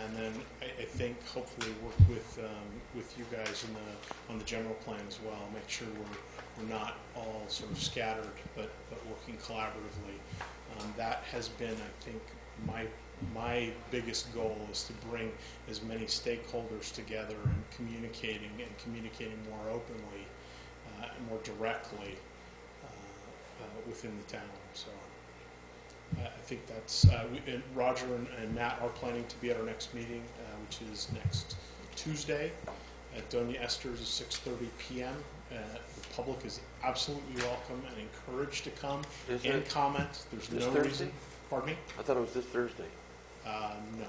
And then I think hopefully work with you guys on the general plan as well. Make sure we're not all sort of scattered, but working collaboratively. That has been, I think, my biggest goal is to bring as many stakeholders together and communicating more openly and more directly within the town. So I think that's and Roger and Matt are planning to be at our next meeting, which is next Tuesday at Doña Esther's at 6:30 p.m. The public is absolutely welcome and encouraged to come and comment. There's no reason. Pardon me? I thought it was this Thursday. No.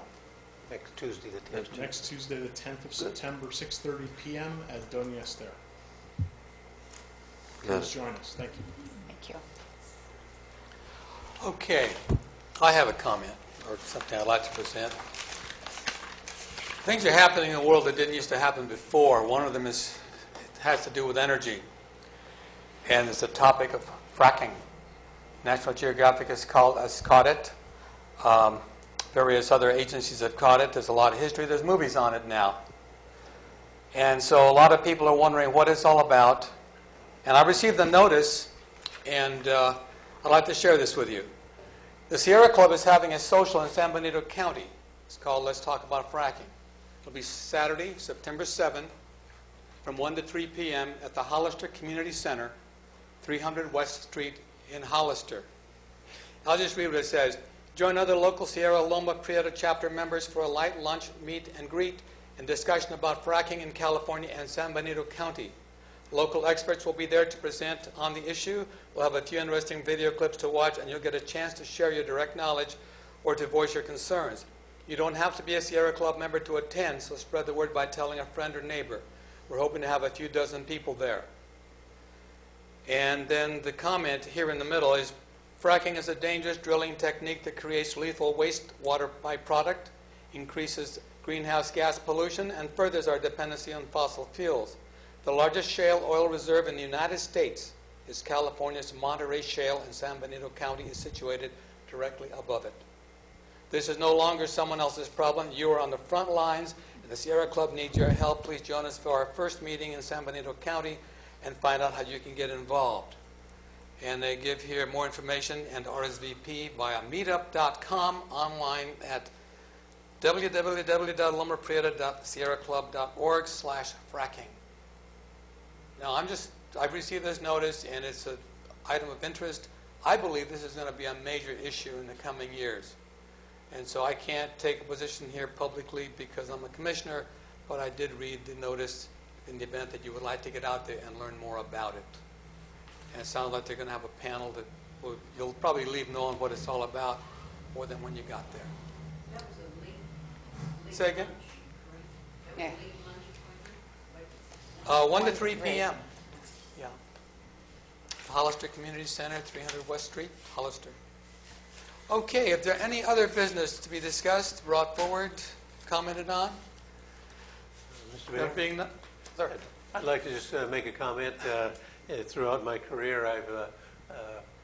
Next Tuesday, the 10th. Next Tuesday, the 10th of September, 6:30 p.m. at Doña Esther. Please join us. Thank you. Thank you. Okay, I have a comment or something I'd like to present. Things are happening in the world that didn't used to happen before. One of them has to do with energy, and it's the topic of fracking. National Geographic has caught it. Various other agencies have caught it. There's a lot of history. There's movies on it now. And so a lot of people are wondering what it's all about. And I received a notice, and I'd like to share this with you. The Sierra Club is having a social in San Benito County. It's called Let's Talk About Fracking. It'll be Saturday, September 7th, from 1 to 3 p.m. at the Hollister Community Center, 300 West Street in Hollister. I'll just read what it says. Join other local Sierra Loma Prieta chapter members for a light lunch, meet and greet, and discussion about fracking in California and San Benito County. Local experts will be there to present on the issue. We'll have a few interesting video clips to watch, and you'll get a chance to share your direct knowledge or to voice your concerns. You don't have to be a Sierra Club member to attend, so spread the word by telling a friend or neighbor. We're hoping to have a few dozen people there. And then the comment here in the middle is, fracking is a dangerous drilling technique that creates lethal wastewater byproduct, increases greenhouse gas pollution, and furthers our dependency on fossil fuels. The largest shale oil reserve in the United States is California's Monterey Shale, and San Benito County is situated directly above it. This is no longer someone else's problem. You are on the front lines, and the Sierra Club needs your help. Please join us for our first meeting in San Benito County and find out how you can get involved. And they give here more information and RSVP via meetup.com, online at www.lomaprieta.sierraclub.org/fracking. Now, I've received this notice, and it's an item of interest. I believe this is going to be a major issue in the coming years. And so I can't take a position here publicly because I'm a commissioner, but I did read the notice in the event that you would like to get out there and learn more about it. And it sounds like they're going to have a panel that you'll probably leave knowing what it's all about more than when you got there. That was a late Say again? lunch, right? That was Yeah. a late lunch appointment? 1 to 3 p.m. Yeah. Hollister Community Center, 300 West Street, Hollister. Okay, if there are any other business to be discussed, brought forward, commented on? Mr. Mayor? There being none? Sir. I'd like to just make a comment. Throughout my career, I've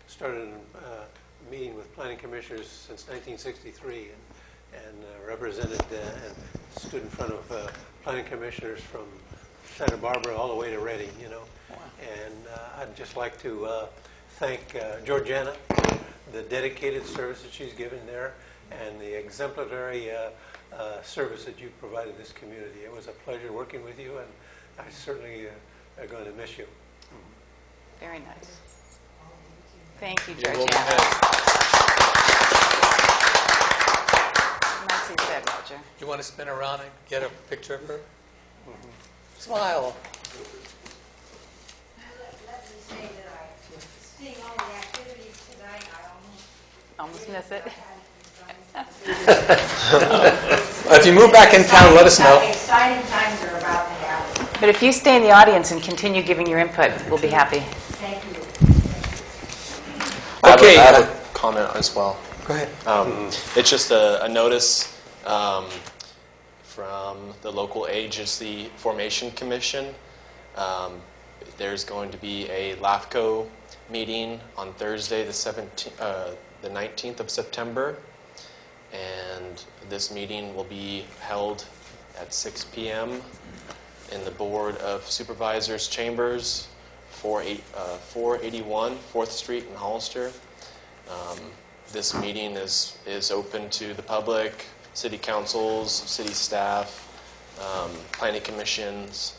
started a meeting with planning commissioners since 1963 and represented and stood in front of planning commissioners from Santa Barbara all the way to Reading, you know. Wow. And I'd just like to thank Georgiana, the dedicated service that she's given there, and the exemplary service that you've provided this community. It was a pleasure working with you, and I certainly are going to miss you. Very nice. Thank you, Yeah, we'll Georgiana. be back. Nicely said, Roger. You want to spin around and get a picture of her? Smile. Let me say that seeing all the activities tonight, I Almost miss it. If you move back in town, let us know. Exciting times are about to happen. But if you stay in the audience and continue giving your input, we'll be happy. Thank you. Okay. I have a comment as well. Go ahead. It's just a notice from the local agency formation commission. There's going to be a LAFCO meeting on Thursday, the 19th of September, and this meeting will be held at 6 p.m. in the Board of Supervisors Chambers, 481 4th Street in Hollister. This meeting is open to the public, city councils, city staff, planning commissions.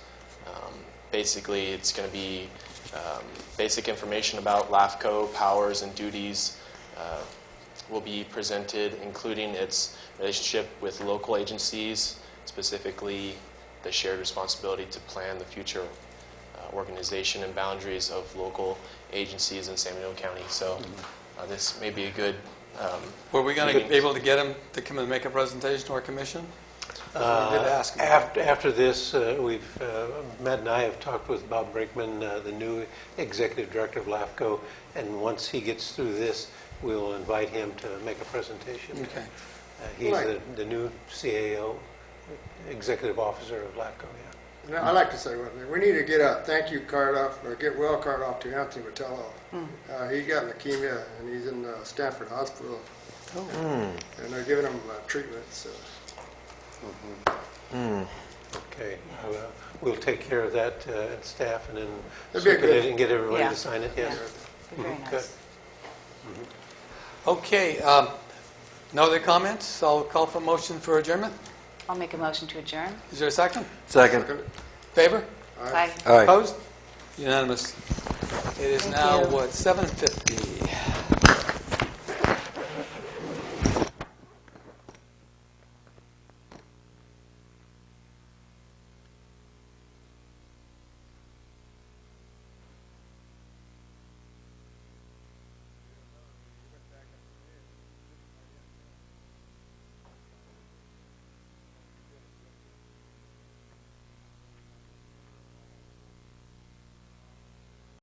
Basically, it's going to be basic information about LAFCO, powers and duties will be presented, including its relationship with local agencies, specifically the shared responsibility to plan the future organization and boundaries of local agencies in San Benito County. So this may be a good... Were we going to be able to get him to come and make a presentation to our commission? We did ask him. After this, Matt and I have talked with Bob Brinkman, the new executive director of LAFCO, and once he gets through this, we'll invite him to make a presentation. Okay. He's the new CAO, executive officer of LAFCO, yeah. Now, I'd like to say one thing. We need to get a thank you card off, or get well card off to Anthony Vitello. He got leukemia, and he's in Stanford Hospital. And they're giving him treatment, so... Okay, we'll take care of that at staff and then That'd be a circulate good- it and get everybody Yeah. to sign it, yes. Be very Good. nice. Okay. No other comments? I'll call for motion for adjournment. I'll make a motion to adjourn. Is there a second? Second. Favor? Bye. Aye. Opposed? Unanimous. It is Thank now, you. 7:50.